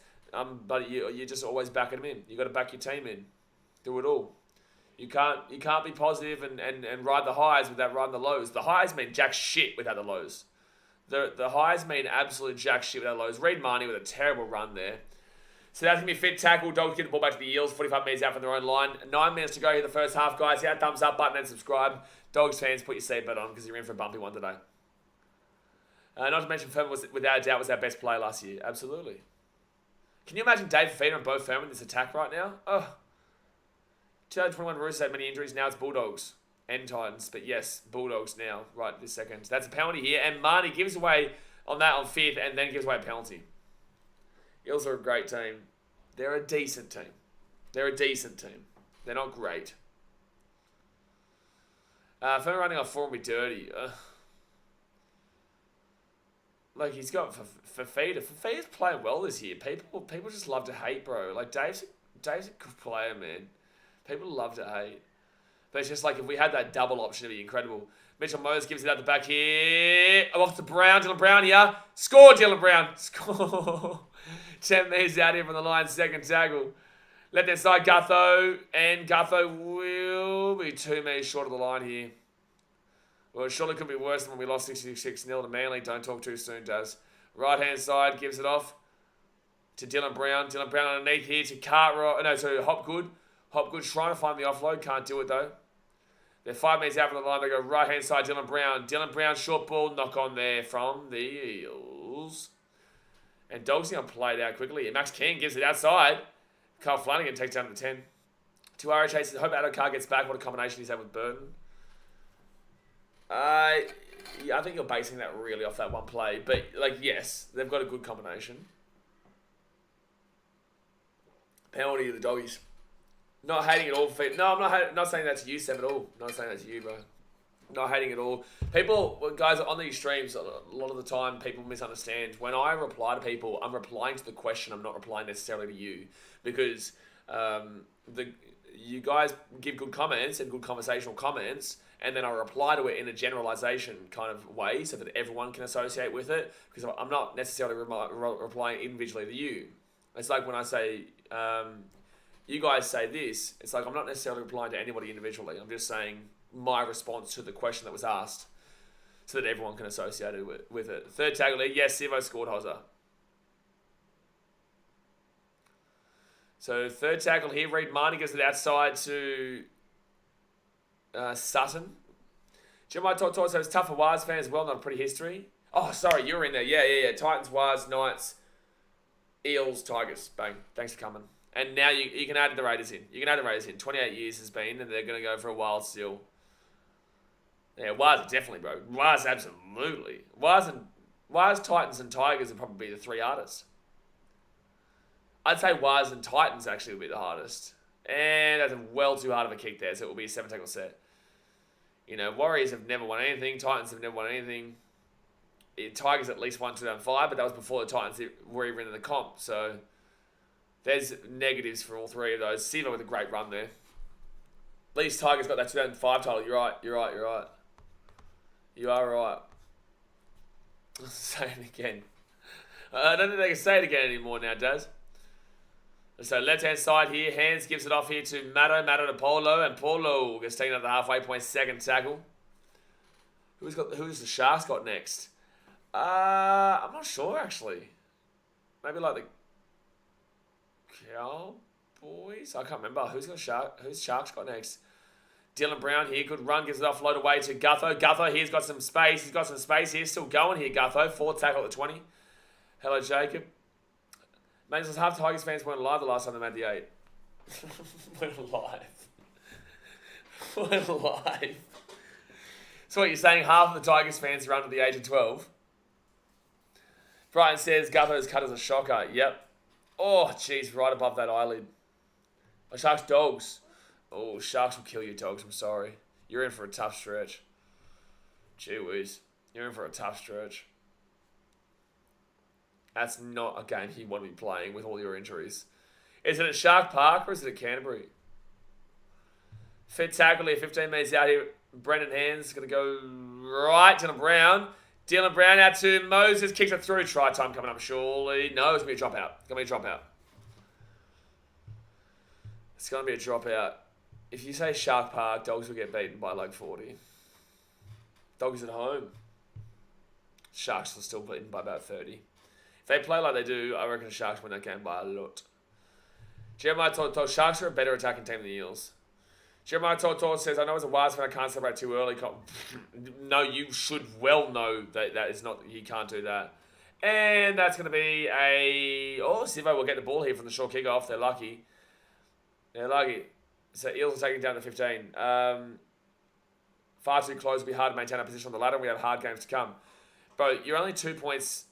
A: but you just always backing them in. You got to back your team in. Do it all. You can't be positive and ride the highs without riding the lows. The highs mean jack shit without the lows. The highs mean absolute jack shit without the lows. Reid Marnie with a terrible run there. So that's going to be fit tackle. Dogs get the ball back to the Eels. 45 metres out from their own line. 9 minutes to go here the first half, guys. Hit that thumbs up button and subscribe. Dogs fans, put your seatbelt on because you're in for a bumpy one today. Not to mention, Furman was, without a doubt, was our best player last year. Absolutely. Can you imagine Dave Fafita and Bo Furman in this attack right now? 2021 Roosters had many injuries. Now it's Bulldogs and Titans. But yes, Bulldogs now, right this second. That's a penalty here. And Marnie gives away on that on 5th and then gives away a penalty. Eels are a great team. They're a decent team. They're not great. Furman running off 4 will be dirty. Like, he's got Fafita. Fafita's playing well this year. People just love to hate, bro. Like, Dave's a good player, man. People love to hate. But it's just like, if we had that double option, it'd be incredible. Mitchell Moses gives it out the back here. Off to Brown. Dylan Brown here. Score, Dylan Brown. Score. 10 metres out here from the line. Second tackle. Left hand side, Gutho. And Gutho will be 2 metres short of the line here. Well, it surely could be worse than when we lost 66-0 to Manly. Don't talk too soon, Daz. Right-hand side gives it off to Dylan Brown. Dylan Brown underneath here to Cartwright. No, so Hopgood. Hopgood trying to find the offload. Can't do it, though. They're 5 metres out from the line. They go right-hand side, Dylan Brown. Dylan Brown, short ball. Knock on there from the Eels. And Dogs going to play it out quickly. And Max King gives it outside. Carl Flanagan takes down to the 10. 2 RH chases. Hope Adokar gets back. What a combination he's had with Burton. Yeah, I think you're basing that really off that one play. But, like, yes, they've got a good combination. Penalty to the Doggies. Not hating it all. No, I'm not saying that to you, Seb, at all. Not saying that to you, bro. Not hating it all. People, guys, on these streams, a lot of the time, people misunderstand. When I reply to people, I'm replying to the question. I'm not replying necessarily to you. Because you guys give good comments and good conversational comments, and then I reply to it in a generalization kind of way so that everyone can associate with it. Because I'm not necessarily replying individually to you. It's like when I say... you guys say this, it's like I'm not necessarily replying to anybody individually. I'm just saying my response to the question that was asked so that everyone can associate it with it. Third tackle lead, yes, Sivo scored Hozza. So third tackle here, Reed Marnie gives it outside to Sutton. Jeremiah Todd says tough for Waz fans as well, not a pretty history. Oh, sorry, you were in there. Yeah. Titans, Waz, Knights, Eels, Tigers. Bang. Thanks for coming. And now you can add the Raiders in. You can add the Raiders in. 28 years has been, and they're going to go for a while still. Yeah, Waz definitely, bro. Waz absolutely. Waz, Titans, and Tigers would probably be the 3 hardest. I'd say Waz and Titans actually would be the hardest. And that's well too hard of a kick there, so it will be a 7-tackle set. You know, Warriors have never won anything. Titans have never won anything. Tigers at least won 2005, but that was before the Titans were even in the comp, so... There's negatives for all 3 of those. Siva with a great run there. At least Tigers got that 2005 title. You're right. You are right. I'll say it again. I don't think they can say it again anymore now, Daz. So left-hand side here. Hands gives it off here to Matto. Matto to Polo. And Polo gets taken at the halfway point. Second tackle. Who's the Sharks got next? I'm not sure, actually. Maybe like the... Cowboys? I can't remember. Who's Sharks got next? Dylan Brown here. Good run. Gives it offload away to Gutho. Gutho here's got some space. He's got some space here. Still going here, Gutho. 4th tackle at 20. Hello, Jacob. Mate, says half Tigers fans weren't alive the last time they made the 8. Weren't alive. Weren't alive. So what, you're saying half of the Tigers fans are under the age of 12? Brian says Gutho's cut as a shocker. Yep. Oh, jeez, right above that eyelid. Oh, Sharks, Dogs. Oh, Sharks will kill you, Dogs. I'm sorry. You're in for a tough stretch. Gee whiz. You're in for a tough stretch. That's not a game you want to be playing with all your injuries. Is it at Shark Park or is it at Canterbury? Fit tackle here, 15 metres out here. Brendan Hands going to go right to Brown. Dylan Brown out to Moses. Kicks it through. Try time coming up, surely. No, it's going to be a dropout. It's going to be a dropout. It's going to be a dropout. If you say Shark Park, Dogs will get beaten by like 40. Dogs at home. Sharks will still beaten by about 30. If they play like they do, I reckon the Sharks win that game by a lot. Jeremiah told Sharks are a better attacking team than the Eels. Jeremiah Tortor says, I know as a Wise fan I can't celebrate too early. No, you should well know that is not, you can't do that. And that's going to be a... Oh, Sivo will get the ball here from the short kickoff. They're lucky. They're lucky. So Eels are taking down to 15. Far too close. It'll be hard to maintain our position on the ladder. We have hard games to come. Bro, you're only 2 points...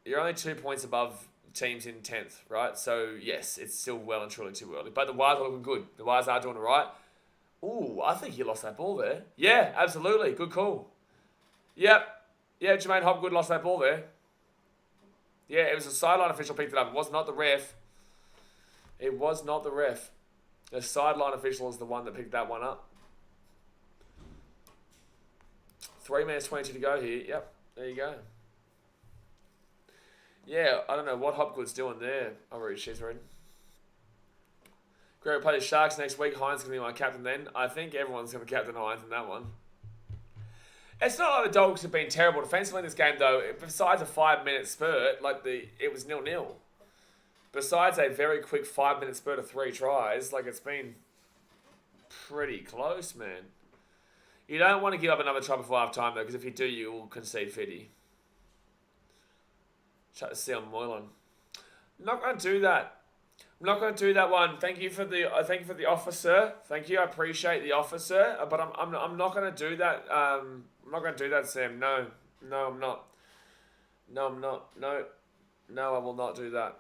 A: You're only 2 points above teams in 10th, right? So, yes, it's still well and truly too early. But the Wires are looking good. The Wires are doing it right. Ooh, I think he lost that ball there. Yeah, absolutely. Good call. Yep. Yeah, Jermaine Hopgood lost that ball there. Yeah, it was a sideline official picked it up. It was not the ref. It was not the ref. The sideline official is the one that picked that one up. 3 minutes 22 to go here. Yep, there you go. Yeah, I don't know what Hopgood's doing there. I'll read she's read. Great, play the Sharks next week. Hines going to be my captain then. I think everyone's going to captain Hines in that one. It's not like the Dogs have been terrible defensively in this game, though. Besides a 5-minute spurt, it was 0-0. Besides a very quick 5-minute spurt of 3 tries, it's been pretty close, man. You don't want to give up another try before half time, though, because if you do, you will concede 50. Shut the seal Moylan. I'm not going to do that. I'm not going to do that one. Thank you for the offer, sir. Thank you. I appreciate the offer, sir. But I'm not going to do that. I'm not going to do that, Sam. No, I'm not. No, I'm not. No, I will not do that.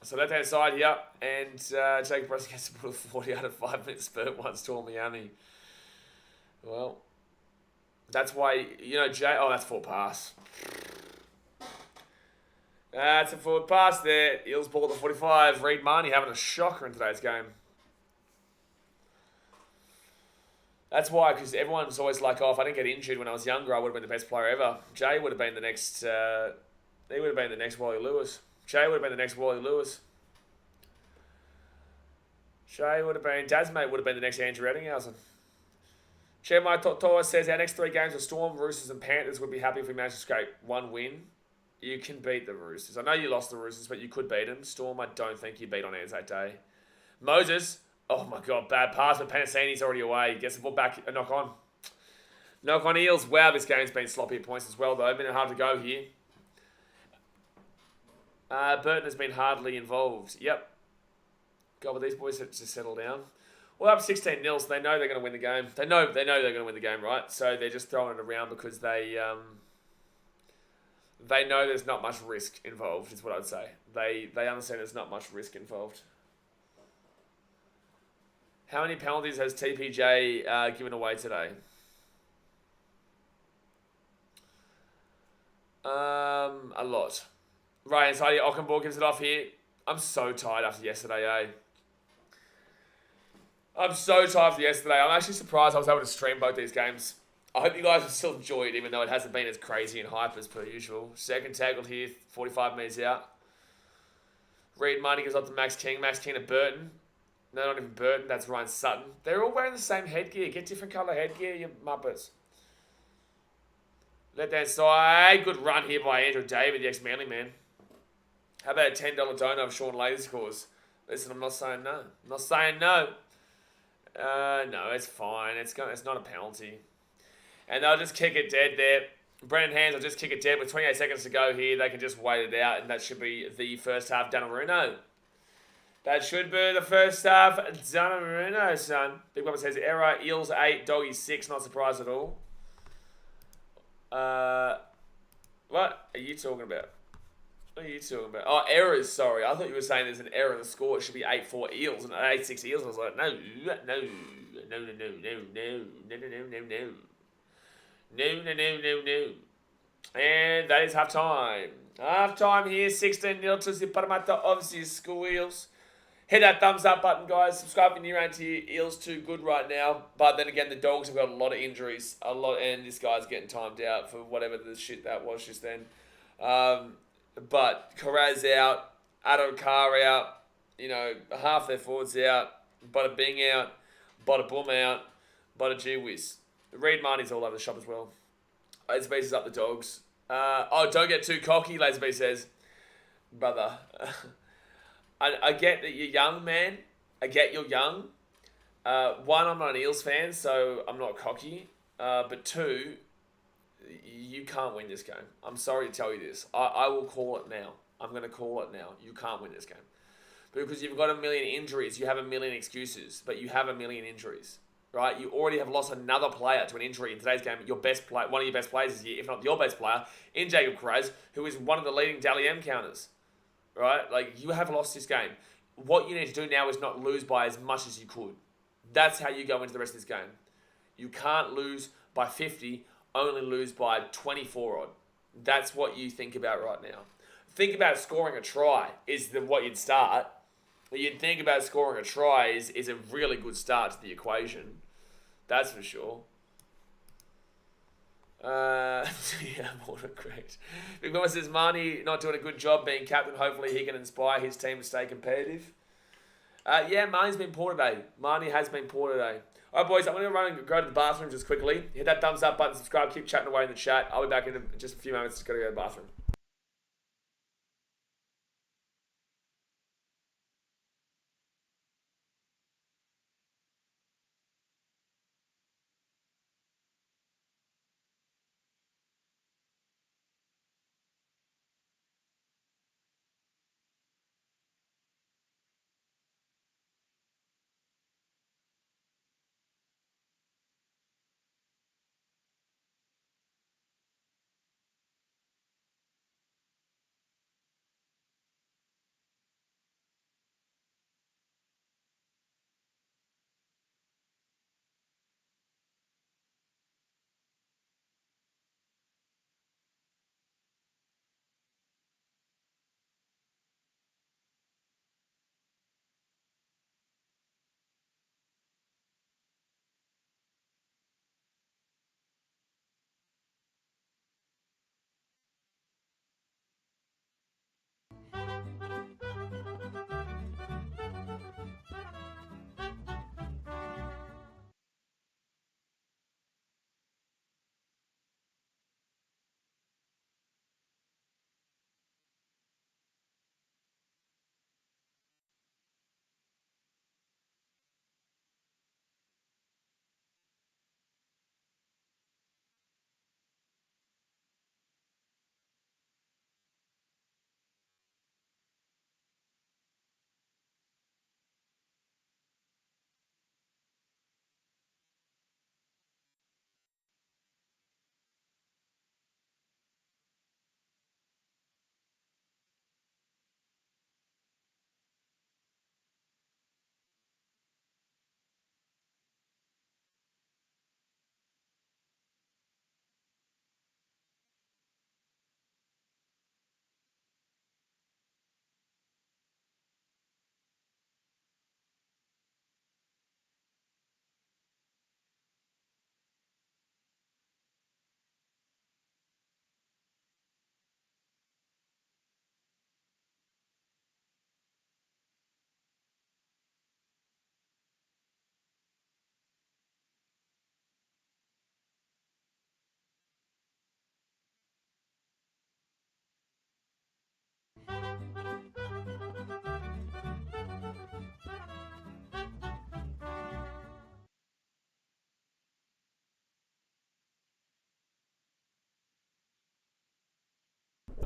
A: So left-hand side here, and Jacob Preston gets to put a 40 out of 5-minute spurt once to Miami. Well, that's why, Jay... Oh, that's forward pass. That's a forward pass there. Eels ball at the 45. Reed Marnie having a shocker in today's game. That's why, because everyone's always like, if I didn't get injured when I was younger, I would have been the best player ever. Jay would have been the next... he would have been the next Wally Lewis. Jay would have been the next Wally Lewis. Jay would have been... Dad's mate would have been the next Andrew Ettinghausen. Jeremiah Totoa says, our next 3 games are Storm, Roosters and Panthers. Would be happy if we managed to scrape 1 win. You can beat the Roosters. I know you lost the Roosters, but you could beat them. Storm, I don't think you beat on Anzac Day. Moses, oh my God, bad pass, but Panasini's already away. Gets the ball back, a knock on. Knock on Eels. Wow, this game's been sloppy at points as well, though. A minute hard to go here. Burton has been hardly involved. Yep. God, but these boys have to settle down. Well, up 16-0, so they know they're going to win the game. They know they're going to win the game, right? So they're just throwing it around because they know there's not much risk involved, is what I'd say. They understand there's not much risk involved. How many penalties has TPJ given away today? A lot. Right, inside here, Ockenborg gives it off here. I'm so tired after yesterday, eh? I'm so tired after yesterday. I'm actually surprised I was able to stream both these games. I hope you guys have still enjoyed, even though it hasn't been as crazy and hype as per usual. Second tackled here, 45 metres out. Reed Marnie goes up to Max King. Max King to Burton. No, not even Burton. That's Ryan Sutton. They're all wearing the same headgear. Get different colour headgear, you muppets. Left-hand side. Good run here by Andrew David, the ex-Manly man. How about a $10 donut of Sean Laser scores? Listen, I'm not saying no. I'm not saying no. No, it's fine. It's not a penalty. And they'll just kick it dead there. Brendan Hands will just kick it dead with 28 seconds to go here. They can just wait it out, and that should be the first half Danaruno. That should be the first half Danaruno, son. Big Papa says error. Eels 8, Doggies 6. Not surprised at all. What are you talking about? What are you talking about? Oh, errors, sorry. I thought you were saying there's an error in the score. It should be 8-4 Eels and 8-6 Eels. I was like, no. And that is half time. Half time here, 16-0 to the Parramatta school Eels. Hit that thumbs up button, guys. Subscribe if you're new around here. Eels too good right now. But then again, the Dogs have got a lot of injuries. And this guy's getting timed out for whatever the shit that was just then. But Carraz out, Adokar out, half their forwards out, Bada Bing out, Bada Boom out, Bada Gee Whiz. Reed Marnie's all over the shop as well. Laserbeast is up the Dogs. Don't get too cocky, Laserbeast says. Brother. I get that you're young, man. I get you're young. One, I'm not an Eels fan, so I'm not cocky. But two, you can't win this game. I'm sorry to tell you this. I will call it now. I'm going to call it now. You can't win this game. Because you've got a million injuries. You have a million excuses. But you have a million injuries. Right? You already have lost another player to an injury in today's game. Your best player, one of your best players this year, if not your best player, in Jacob Carraz, who is one of the leading Dally M counters. Right? You have lost this game. What you need to do now is not lose by as much as you could. That's how you go into the rest of this game. You can't lose by 50, only lose by 24 odd. That's what you think about right now. Think about scoring a try is what you'd start. You'd think about scoring a try is a really good start to the equation. That's for sure. Yeah, more than great. Big Mama says, Marnie not doing a good job being captain. Hopefully he can inspire his team to stay competitive. Yeah, Marnie's been poor today. Marnie has been poor today. All right, boys, I'm going to run and go to the bathroom just quickly. Hit that thumbs up button, subscribe, keep chatting away in the chat. I'll be back in just a few moments. Just got to go to the bathroom.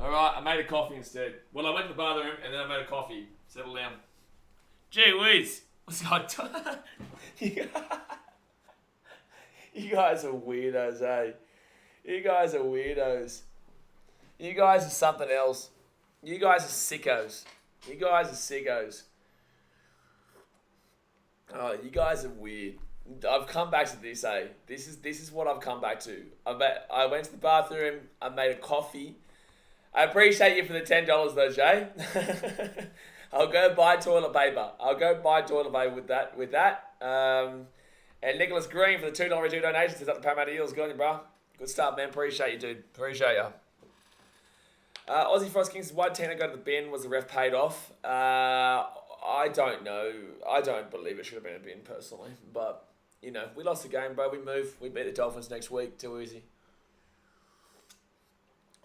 A: All right, I made a coffee instead. Well, I went to the bathroom and then I made a coffee. Settle down. Gee whiz. What's going on? You guys are weirdos, eh? You guys are weirdos. You guys are something else. You guys are sickos. You guys are sickos. Oh, you guys are weird. I've come back to this, eh? This is what I've come back to. I went to the bathroom. I made a coffee. I appreciate you for the $10 though, Jay. I'll go buy toilet paper. I'll go buy toilet paper with that. And Nicholas Green for the $2 donation says up the Parramatta Eels. Good on you, bro. Good stuff, man. Appreciate you, dude. Appreciate you. Aussie Frost Kings says, why did Tina go to the bin? Was the ref paid off? I don't know. I don't believe it should have been a bin, personally. But, you know, we lost the game, bro. We move. We beat the Dolphins next week. Too easy.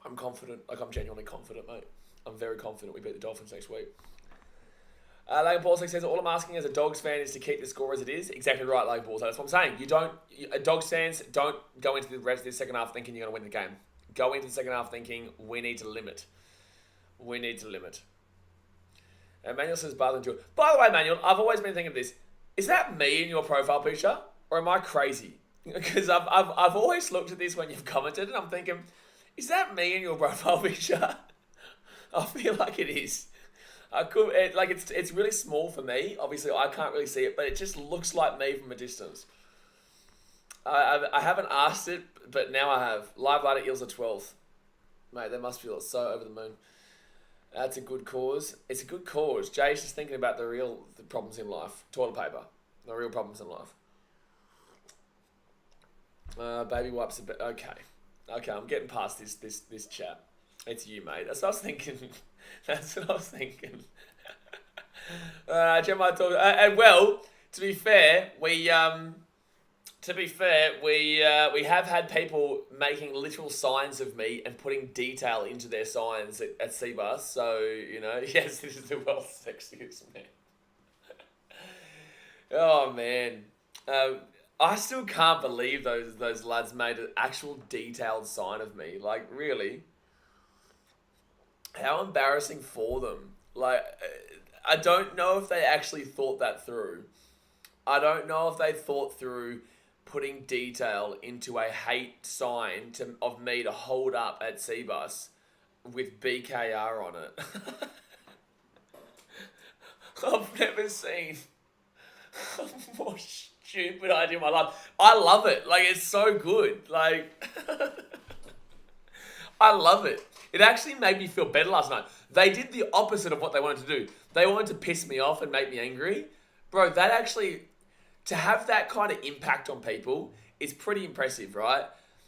A: I'm confident. Like, I'm genuinely confident, mate. I'm very confident we beat the Dolphins next week. Logan Paul says, all I'm asking as a Dogs fan is to keep the score as it is. Exactly right, Logan Paul. So that's what I'm saying. Dogs fans don't go into the rest of the second half thinking you're going to win the game. Go into the second half thinking we need to limit. We need to limit. And Manuel says, Barthen Jewel. By the way, Manuel, I've always been thinking of this. Is that me in your profile picture? Or am I crazy? Because I've always looked at this when you've commented and I'm thinking, is that me in your profile picture? I feel like it is. It's really small for me. Obviously, I can't really see it, but it just looks like me from a distance. I haven't asked it, but now I have. Live Light at Eels are 12th. Mate, they must feel so over the moon. That's a good cause. It's a good cause. Jay's just thinking about the problems in life. Toilet paper. The real problems in life. Baby wipes a bit. Okay, I'm getting past this chat. It's you, mate. That's what I was thinking. That's what I was thinking. Jeremiah talk, and well, to be fair, we have had people making literal signs of me and putting detail into their signs at Seabus. So yes, this is the world's sexiest man. Oh man, I still can't believe those lads made an actual detailed sign of me. Like really, how embarrassing for them. Like I don't know if they actually thought that through. I don't know if they thought through putting detail into a hate sign of me to hold up at Seabus with BKR on it. I've never seen a more stupid idea in my life. I love it. Like, it's so good. Like, I love it. It actually made me feel better last night. They did the opposite of what they wanted to do. They wanted to piss me off and make me angry. Bro, that actually, to have that kind of impact on people is pretty impressive, right?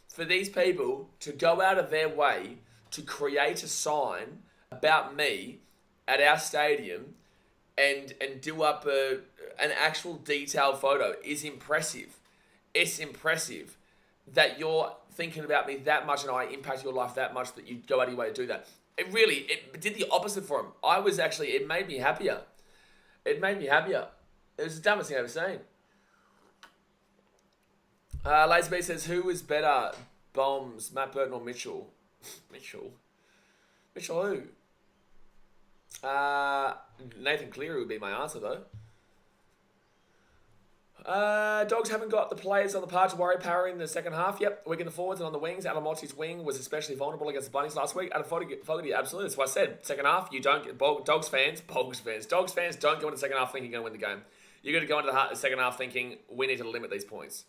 A: For these people to go out of their way to create a sign about me at our stadium and do up an actual detailed photo is impressive. It's impressive that you're thinking about me that much and I impact your life that much that you go out of your way to do that. It did the opposite for him. It made me happier. It made me happier. It was the dumbest thing I've ever seen. Lazy B says, who was better, Bombs, Matt Burton or Mitchell? Mitchell who? Nathan Cleary would be my answer though. Dogs haven't got the players on the part to worry Parra in the second half. Yep, weak in the forwards and on the wings. Alamotti's wing was especially vulnerable against the Bunnies last week. Adam Fogarty, absolutely. That's what I said. Second half, you don't get Dogs fans don't go into the second half thinking you're going to win the game. You're going to go into the second half thinking we need to limit these points.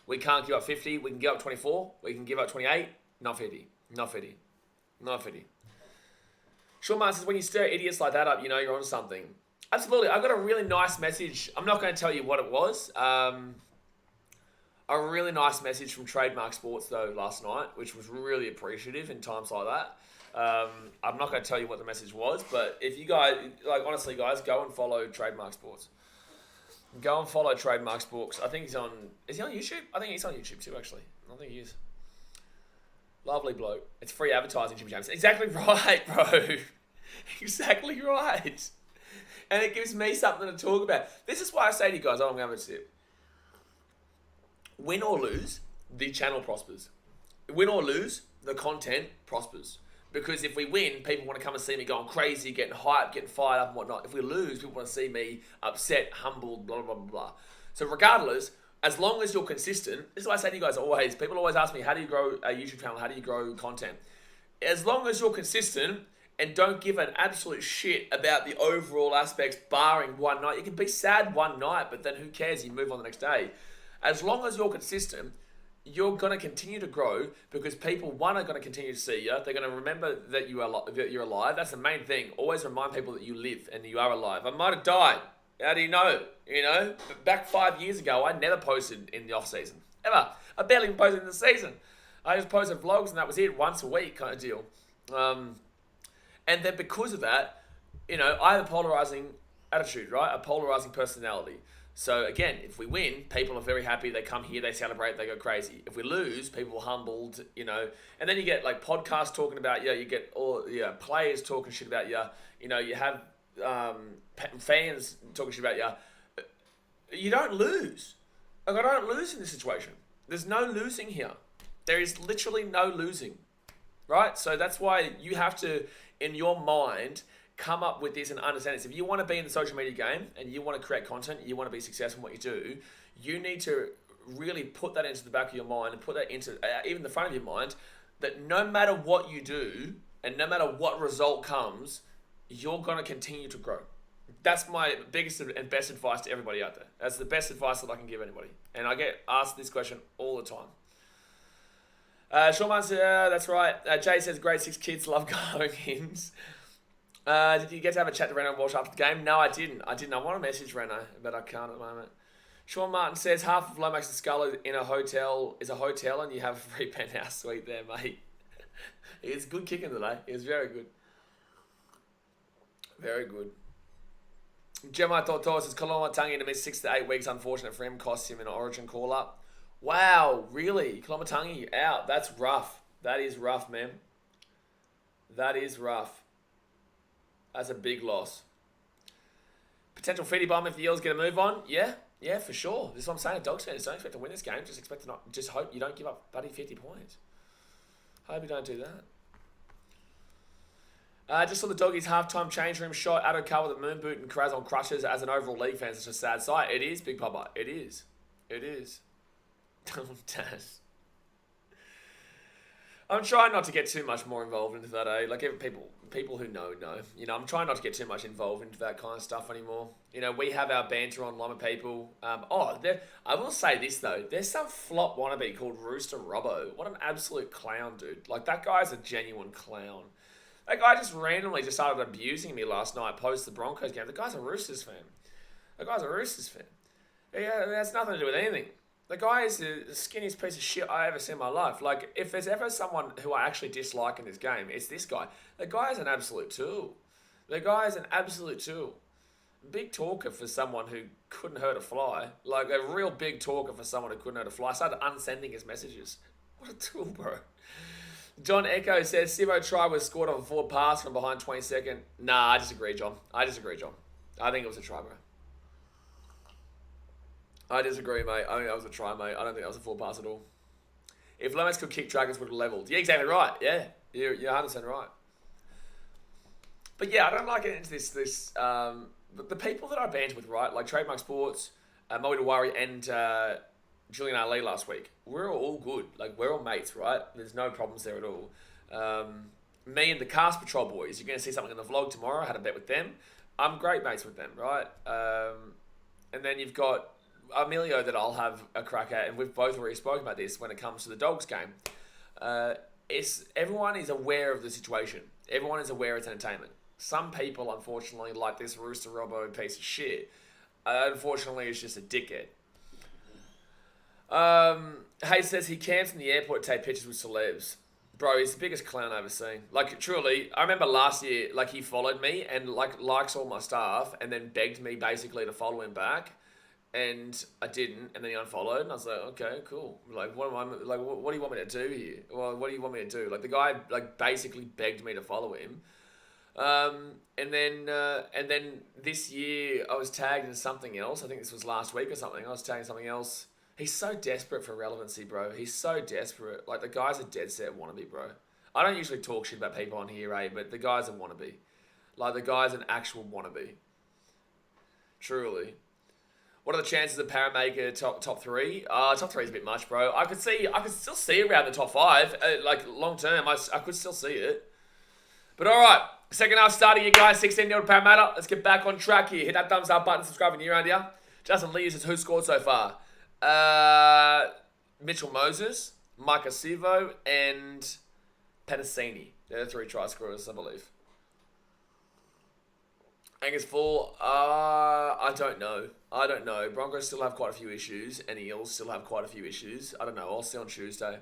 A: We can't give up 50. We can give up 24. We can give up 28. Not 50. Sean Martin says, when you stir idiots like that up, you know you're on something. Absolutely. I got a really nice message. I'm not going to tell you what it was. A really nice message from Trademark Sports, though, last night, which was really appreciative in times like that. I'm not going to tell you what the message was, but if you guys, honestly, guys, go and follow Trademark Sports. Go and follow Trademark Sports. I think is he on YouTube? I think he's on YouTube too, actually. I think he is. Lovely bloke. It's free advertising, Jimmy James. Exactly right, bro. Exactly right. And it gives me something to talk about. This is why I say to you guys, I'm going to have a sip. Win or lose, the channel prospers. Win or lose, the content prospers. Because if we win, people want to come and see me going crazy, getting hyped, getting fired up and whatnot. If we lose, people want to see me upset, humbled, blah, blah, blah, blah. So regardless, as long as you're consistent, this is what I say to you guys always. People always ask me, how do you grow a YouTube channel? How do you grow content? As long as you're consistent and don't give an absolute shit about the overall aspects, barring one night. You can be sad one night, but then who cares? You move on the next day. As long as you're consistent, you're going to continue to grow because people, one, are going to continue to see you. They're going to remember that you're alive. That's the main thing. Always remind people that you live and you are alive. I might have died. How do you know? But back 5 years ago, I never posted in the off season. Ever. I barely even posted in the season. I just posted vlogs and that was it, once a week kind of deal. And then because of that, I have a polarizing attitude, right? A polarizing personality. So again, if we win, people are very happy. They come here, they celebrate, they go crazy. If we lose, people are humbled, And then you get like podcasts talking about you. You get all players talking shit about you. You have fans talking shit about you. You don't lose. Like, I don't lose in this situation. There's no losing here. There is literally no losing, right? So that's why you have to, in your mind, come up with this and understand this. If you want to be in the social media game and you want to create content, you want to be successful in what you do, you need to really put that into the back of your mind and put that into even the front of your mind, that no matter what you do and no matter what result comes, you're going to continue to grow. That's my biggest and best advice to everybody out there. That's the best advice that I can give anybody. And I get asked this question all the time. Sean Martin says, that's right. Jay says, grade 6 kids love going ins. Did you get to have a chat to Reno and Walsh after the game? No, I didn't. I want to message Reno, but I can't at the moment. Sean Martin says, half of Lomax and Skull in a hotel and you have a free penthouse suite there, mate. It's good kicking today. It was very good. Very good. Jeremiah Tortos says Kolomatangi to miss 6 to 8 weeks. Unfortunate for him. Cost him an origin call-up. Wow, really? Kolomatangi out. That's rough. That is rough, man. That is rough. That's a big loss. Potential feedy bomb if the Eels get a move on. Yeah, for sure. This is what I'm saying. Dogs fans don't expect to win this game. Just expect to not. Just hope you don't give up bloody 50 points. Hope you don't do that. Just saw the Doggies halftime change room shot. Addo Carr with a moon boot and Kraz on crutches. As an overall league fan, it's just a sad sight. It is, Big Papa. It is. It is. Daz. I'm trying not to get too much more involved into that, eh? Like, people who know. You know, I'm trying not to get too much involved into that kind of stuff anymore. You know, we have our banter online with people. I will say this, though. There's some flop wannabe called Rooster Robbo. What an absolute clown, dude. Like, that guy's a genuine clown. That guy just randomly just started abusing me last night post the Broncos game. The guy's a Roosters fan. Yeah, it has nothing to do with anything. The guy is the skinniest piece of shit I ever seen in my life. Like, if there's ever someone who I actually dislike in this game, it's this guy. The guy is an absolute tool. Big talker for someone who couldn't hurt a fly. Like, a real big talker for someone who couldn't hurt a fly. I started unsending his messages. What a tool, bro. John Echo says, Sivo try was scored on a forward pass from behind 22nd. Nah, I disagree, John. I think it was a try, bro. I disagree, mate. I think that was a try, mate. I don't think that was a full pass at all. If Lomas could kick, Dragons would have levelled. Yeah, exactly right. Yeah, you're 100% right. But yeah, I don't like getting into this. The people that I bantered with, right, like Trademark Sports, Moe Dewari, and Julian Ali last week, we're all good. Like, we're all mates, right? There's no problems there at all. Me and the Cast Patrol boys, you're going to see something in the vlog tomorrow. I had a bet with them. I'm great mates with them, right? And then you've got Emilio that I'll have a crack at, and we've both already spoken about this when it comes to the Dogs game. Everyone is aware of the situation. Everyone is aware it's entertainment. Some people, unfortunately, like this Rooster Robbo piece of shit, unfortunately, is just a dickhead. Hayes says he camps in the airport to take pictures with celebs. Bro, he's the biggest clown I've ever seen. Like, truly, I remember last year, like, he followed me and, like, likes all my stuff and then begged me, basically, to follow him back. And I didn't, and then he unfollowed, and I was like, okay, cool. Like, what do you want me to do here? Well, what do you want me to do? Like, the guy, like, basically begged me to follow him. And then this year, I was tagged in something else. I think this was last week or something. I was tagged in something else. He's so desperate for relevancy, bro. He's so desperate. Like, the guy's a dead set wannabe, bro. I don't usually talk shit about people on here, eh? But the guy's a wannabe. Like, the guy's an actual wannabe. Truly. What are the chances of Parramatta top three? Top three is a bit much, bro. I could still see around the top five. Like, long term, I could still see it. But all right, second half starting, you guys. 16-0 to Parramatta. Let's get back on track here. Hit that thumbs up button, subscribe if you're new around here. Justin Lee says, who scored so far? Mitchell Moses, Micah Sivo, and Penasini. They're the 3 try scorers, I believe. Angus Full, I don't know. Broncos still have quite a few issues, and Eels still have quite a few issues. I don't know. I'll see on Tuesday.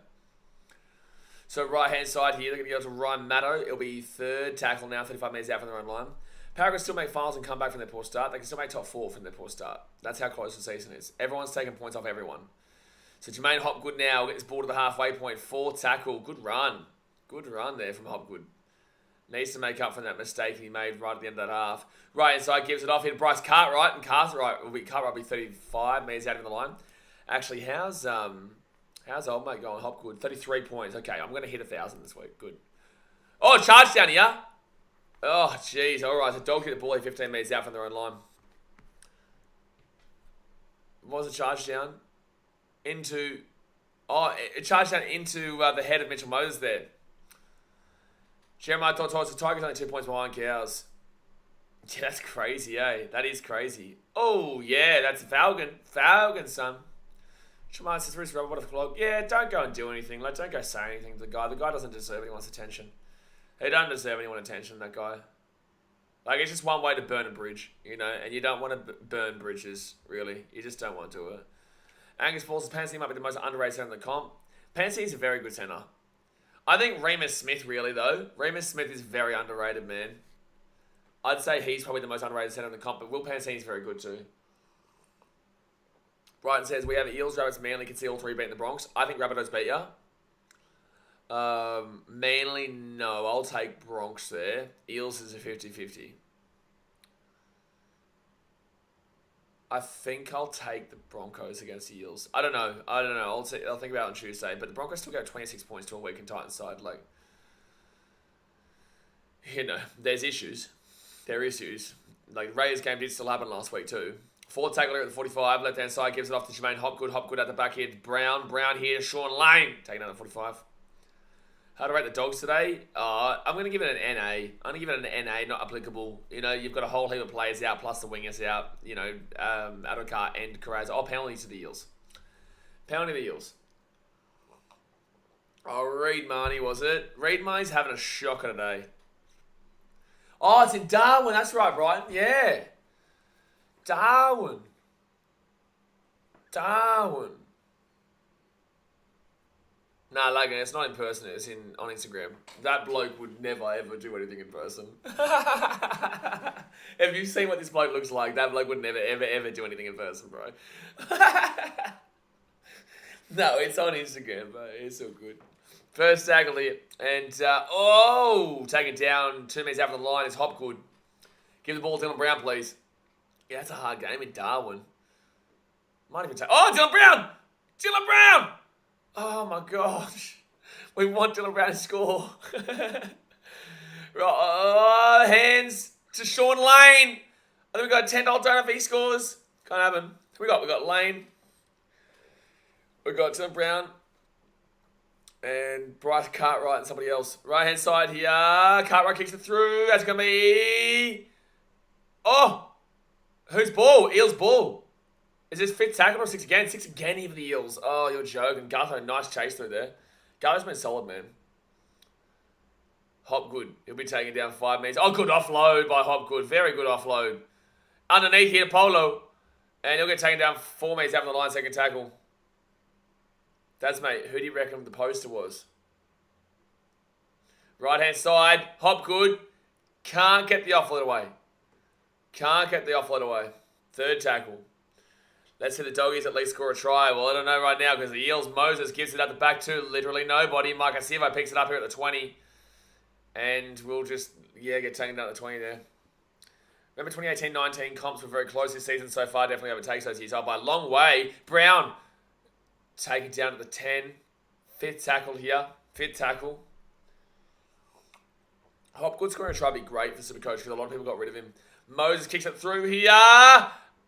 A: So right-hand side here, they're going to go to Ryan Maddo. It'll be third tackle now, 35 metres out from their own line. Power can still make finals and come back from their poor start. They can still make top 4 from their poor start. That's how close the season is. Everyone's taking points off everyone. So Jermaine Hopgood now gets ball to the halfway point. 4 tackle. Good run. Good run there from Hopgood. Needs to make up for that mistake he made right at the end of that half. Right inside, gives it off here to Bryce Cartwright. And Cartwright will be 35 metres out of the line. Actually, how's old mate going? Hopgood, 33 points. Okay, I'm going to hit 1,000 this week. Good. Oh, charge down here. Oh, jeez. All right, so Dog hit the ball here 15 metres out from their own line. What was the charge down? It charged down into the head of Mitchell Moses there. Jeremiah Tortos, the Tigers only 2 points behind Cows. Yeah, that's crazy, eh? That is crazy. Oh, yeah, that's Falcon. Falcon, son. Shemai says, Rooster Robert, what a vlog. Yeah, don't go and do anything. Like, don't go say anything to the guy. The guy doesn't deserve anyone's attention. He doesn't deserve anyone's attention, that guy. Like, it's just one way to burn a bridge, you know? And you don't want to burn bridges, really. You just don't want to do it. Angus Paul says, Pansy might be the most underrated centre in the comp. Pansy is a very good centre. I think Remus Smith, really, though. Remus Smith is very underrated, man. I'd say he's probably the most underrated centre in the comp, but Will Pansini's very good too. Brighton says, we have Eels, Rabbits, Manly, can see all three beating the Bronx. I think Rabbitohs beat ya. Manly, no. I'll take Bronx there. Eels is a 50-50. I think I'll take the Broncos against the Eels. I don't know. I'll think about it on Tuesday. But the Broncos still got 26 points to a weakened Titans side. Like, you know, there's issues. There are issues. Like, Raiders game did still happen last week too. Forward tackle here at the 45. Left-hand side gives it off to Jermaine Hopgood. Hopgood at the back here. Brown here. Sean Lane. Taking out the 45. How to rate the Dogs today? I'm going to give it an NA. I'm going to give it an NA, not applicable. You know, you've got a whole heap of players out, plus the wingers out. You know, Adokar and Carraz. Oh, penalty to the Eels. Penalty to the Eels. Oh, Reed Marnie, was it? Reed Marnie's having a shocker today. Oh, it's in Darwin. That's right, Brighton. Yeah. Darwin. Nah, like it's not in person. It's on Instagram. That bloke would never ever do anything in person. Have you seen what this bloke looks like? That bloke would never ever do anything in person, bro. No, it's on Instagram, bro. It's so good. First tackle here, and taken down 2 minutes after the line is Hopgood. Give the ball to Dylan Brown, please. Yeah, that's a hard game in Darwin. Might even take. Oh, Dylan Brown! Dylan Brown! Oh my gosh. We want Dylan Brown to score. Hands to Sean Lane. I think we got a $10 turn if he scores. Can't happen. We got Lane. We got Dylan Brown. And Bryce Cartwright and somebody else. Right hand side here. Cartwright kicks it through. That's gonna be. Oh! Whose ball? Eels ball. Is this 5th tackle or 6 again? 6 again here for the Eels. Oh, you're joking. Gutho, nice chase through there. Gutho's been solid, man. Hopgood. He'll be taking down 5 meters. Oh, good offload by Hopgood. Very good offload. Underneath here, Polo. And he'll get taken down 4 meters after the line, second tackle. That's, mate. Who do you reckon the poster was? Right-hand side. Hopgood. Can't get the offload away. Third tackle. Let's see the Doggies at least score a try. Well, I don't know right now because the Eels, Moses gives it at the back to literally nobody. Mike Asivo picks it up here at the 20. And we'll just, get taken down at the 20 there. Remember 2018-19 comps were very close this season so far. Definitely overtakes those years by a long way. Brown taken down to the 10. 5th tackle here. 5th tackle. Hopgood scoring a try would be great for Supercoach because a lot of people got rid of him. Moses kicks it through here.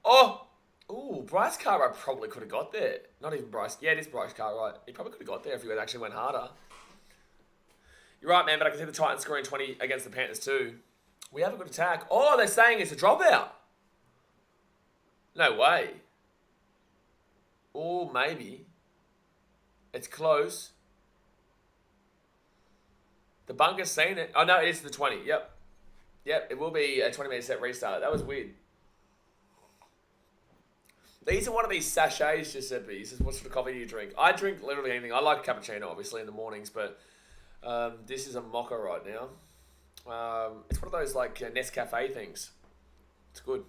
A: Oh! Ooh, Bryce Cartwright probably could have got there. Not even Bryce. Yeah, it is Bryce Cartwright. He probably could have got there if he actually went harder. You're right, man, but I can see the Titans scoring 20 against the Panthers too. We have a good attack. Oh, they're saying it's a dropout. No way. Oh, maybe. It's close. The bunker's seen it. Oh, no, it is the 20. Yep, it will be a 20-minute set restart. That was weird. These are one of these sachets, Giuseppe. He says, what sort of coffee do you drink? I drink literally anything. I like a cappuccino, obviously, in the mornings, but this is a mocha right now. It's one of those, like, Nescafe things. It's good.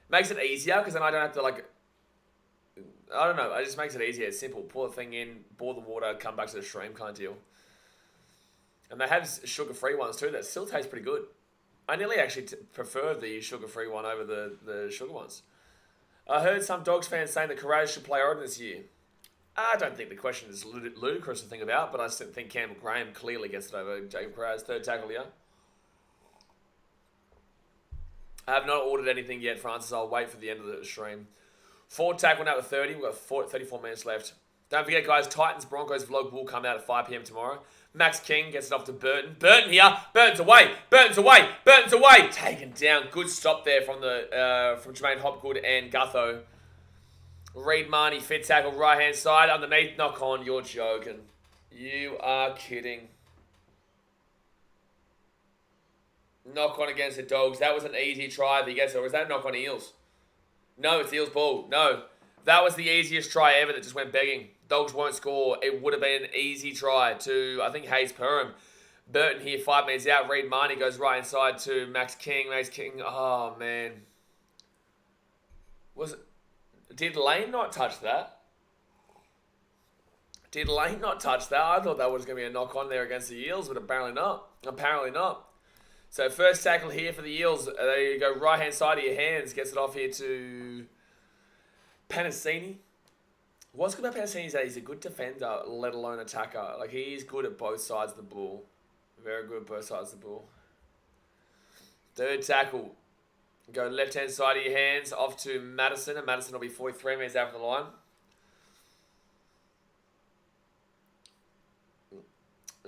A: Makes it easier, because then I don't have to, like... I don't know. It just makes it easier. It's simple. Pour the thing in, boil the water, come back to the stream kind of deal. And they have sugar-free ones, too, that still taste pretty good. I nearly actually prefer the sugar-free one over the sugar ones. I heard some Dogs fans saying that Carraz should play Origin this year. I don't think the question is ludicrous to think about, but I think Campbell Graham clearly gets it over Jacob Carraz. Third tackle here. I have not ordered anything yet, Francis. I'll wait for the end of the stream. 4th tackle now at 30. We've got 34 minutes left. Don't forget, guys, Titans-Broncos vlog will come out at 5 p.m. tomorrow. Max King gets it off to Burton. Burton here. Burton's away. Taken down. Good stop there from Jermaine Hopgood and Gutho. Reed Marnie, 5th tackle, right-hand side. Underneath, knock on. You're joking. You are kidding. Knock on against the Dogs. That was an easy try if he gets it. Or was that a knock on Eels? No, it's Eels ball. No. That was the easiest try ever that just went begging. Dogs won't score. It would have been an easy try to, I think, Hayes Perham. Burton here, 5 metres out. Reed Marnie goes right inside to Max King. Max King, oh, man. Did Lane not touch that? Did Lane not touch that? I thought that was going to be a knock-on there against the Eels, but apparently not. Apparently not. So first tackle here for the Eels. There you go, right-hand side of your hands. Gets it off here to Panasini. What's good about Panasini is that he's a good defender, let alone attacker. Like, he's good at both sides of the ball. Very good at both sides of the ball. Third tackle. Go left-hand side of your hands, off to Madison. And Madison will be 43 metres out from the line.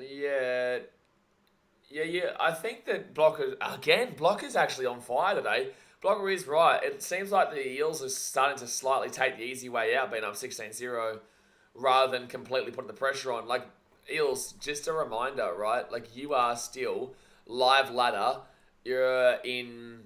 A: Yeah. I think that Blocker's actually on fire today. Blocker is right. It seems like the Eels are starting to slightly take the easy way out, being up 16-0, rather than completely putting the pressure on. Like, Eels, just a reminder, right? Like, you are still live ladder. You're in...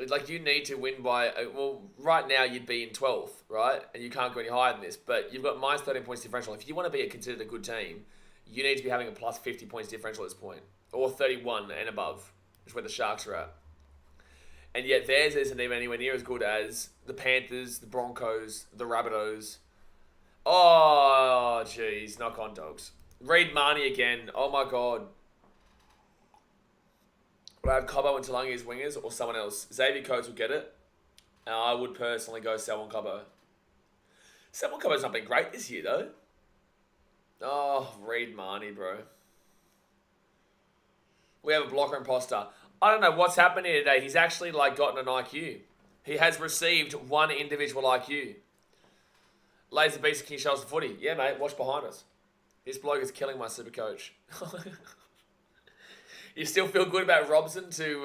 A: Like, you need to win by... Well, right now, you'd be in 12th, right? And you can't go any higher than this. But you've got minus 13 points differential. If you want to be considered a good team, you need to be having a plus 50 points differential at this point. Or 31 and above, is where the Sharks are at. And yet theirs isn't even anywhere near as good as the Panthers, the Broncos, the Rabbitohs. Oh, jeez. Knock on, dogs. Reed Marnie again. Oh, my God. Would I have Cobbo and Talangi as wingers or someone else? Xavier Coates will get it. I would personally go Selwyn Cobbo. Selwyn Cobbo's not been great this year, though. Oh, Reed Marnie, bro. We have a blocker imposter. I don't know what's happened here today. He's actually, like, gotten an IQ. He has received one individual IQ. Laser Beast King shows the footy. Yeah, mate, watch behind us. This bloke is killing my super coach. You still feel good about Robson to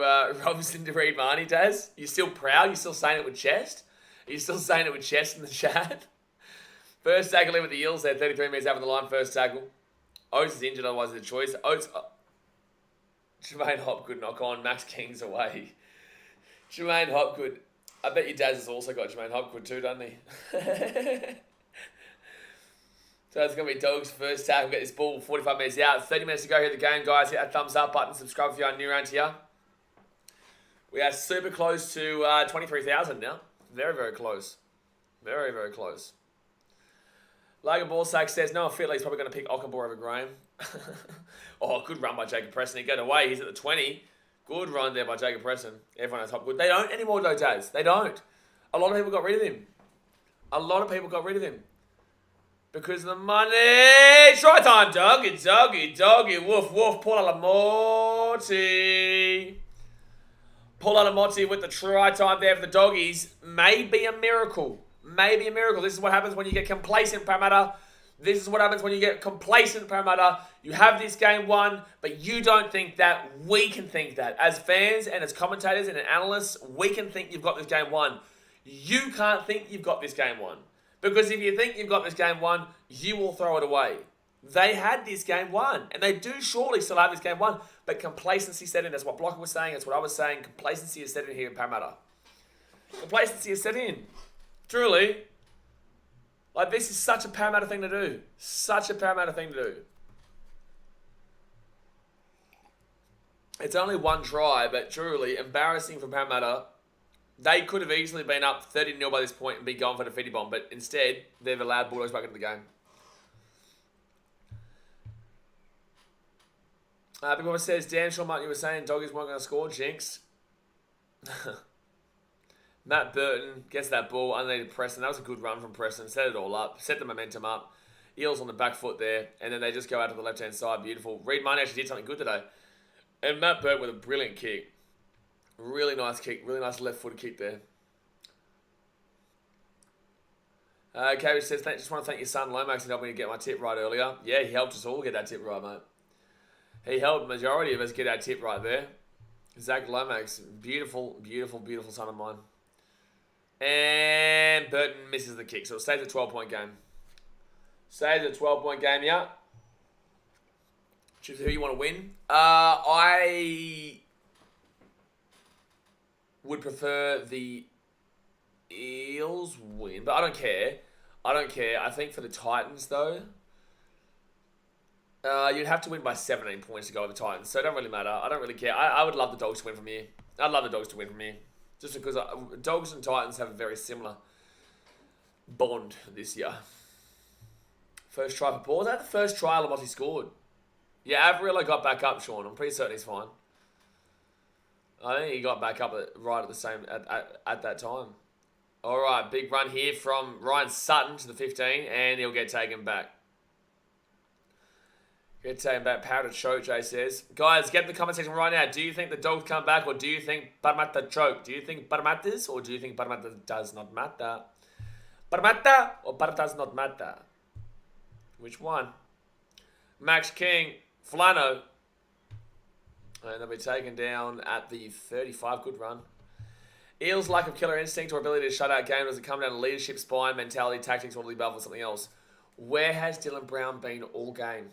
A: Reed Marnie, Daz? You still proud? You still saying it with chest? Are you still saying it with chest in the chat? First tackle in with the Eels there, 33 metres out on the line, first tackle. Oates is injured, otherwise it's a choice. Oates... Jermaine Hopgood knock on. Max King's away. Jermaine Hopgood. I bet your Daz has also got Jermaine Hopgood too, doesn't he? So it's going to be Dogs first tackle. Get this ball 45 minutes out. 30 minutes to go here at the game, guys. Hit that thumbs up button. Subscribe if you're new around here. We are super close to 23,000 now. Very, very close. Very, very close. Logan Ballsack says, Noah Fitley's probably going to pick Ockenbaugh over Graham. Oh, good run by Jacob Preston. He got away. He's at the 20. Good run there by Jacob Preston. Everyone has Hopgood. They don't anymore, though, Daz. They don't. A lot of people got rid of him. Because of the money. Try time, doggy, woof, woof. Paul Alamotti. Paul Alamotti with the try time there for the doggies. May be a miracle. This is what happens when you get complacent, Parramatta. You have this game won, but you don't think that. We can think that. As fans and as commentators and analysts, we can think you've got this game won. You can't think you've got this game won. Because if you think you've got this game won, you will throw it away. They had this game won, and they do surely still have this game won, but complacency set in. That's what Blocker was saying. That's what I was saying. Complacency is set in here in Parramatta. Complacency is set in. Truly. Like, this is such a Parramatta thing to do. It's only one try, but truly embarrassing for Parramatta. They could have easily been up 30-0 by this point and be going for the defeaty bomb, but instead, they've allowed Bulldogs back into the game. Big Mama says, damn sure, Martin, you were saying Doggies weren't going to score. Jinx. Matt Burton gets that ball underneath Preston. That was a good run from Preston. Set it all up. Set the momentum up. Eels on the back foot there. And then they just go out to the left-hand side. Beautiful. Reed Marnie actually did something good today. And Matt Burton with a brilliant kick. Really nice kick. Really nice left-footed kick there. Carrie says, just want to thank your son Lomax for helping me to get my tip right earlier. Yeah, he helped us all get that tip right, mate. He helped the majority of us get our tip right there. Zach Lomax. Beautiful, beautiful, beautiful son of mine. And Burton misses the kick. So it stays a 12-point game. Stays a 12-point game, yeah. Choose who you want to win. I would prefer the Eels win, but I don't care. I think for the Titans, though, You'd have to win by 17 points to go over Titans, so it don't really matter. I don't really care. I would love the Dogs to win from here. I'd love the Dogs to win from here. Just because Dogs and Titans have a very similar bond this year. First try for Paul. Was that the first try Lamotti scored? Yeah, Averillo got back up, Sean. I'm pretty certain he's fine. I think he got back up right at the same at that time. All right, big run here from Ryan Sutton to the 15, and he'll get taken back. Get taken back. Power to choke, Jay says. Guys, get in the comment section right now. Do you think the Dogs come back, or do you think Parramatta choke? Do you think Parramatta's, or do you think Parramatta does not matter? Parramatta or Parramatta does not matter? Which one? Max King, Flano. And they'll be taken down at the 35. Good run. Eels' lack of killer instinct or ability to shut out game, does it come down to leadership, spine, mentality, tactics, or the above, or something else? Where has Dylan Brown been all game?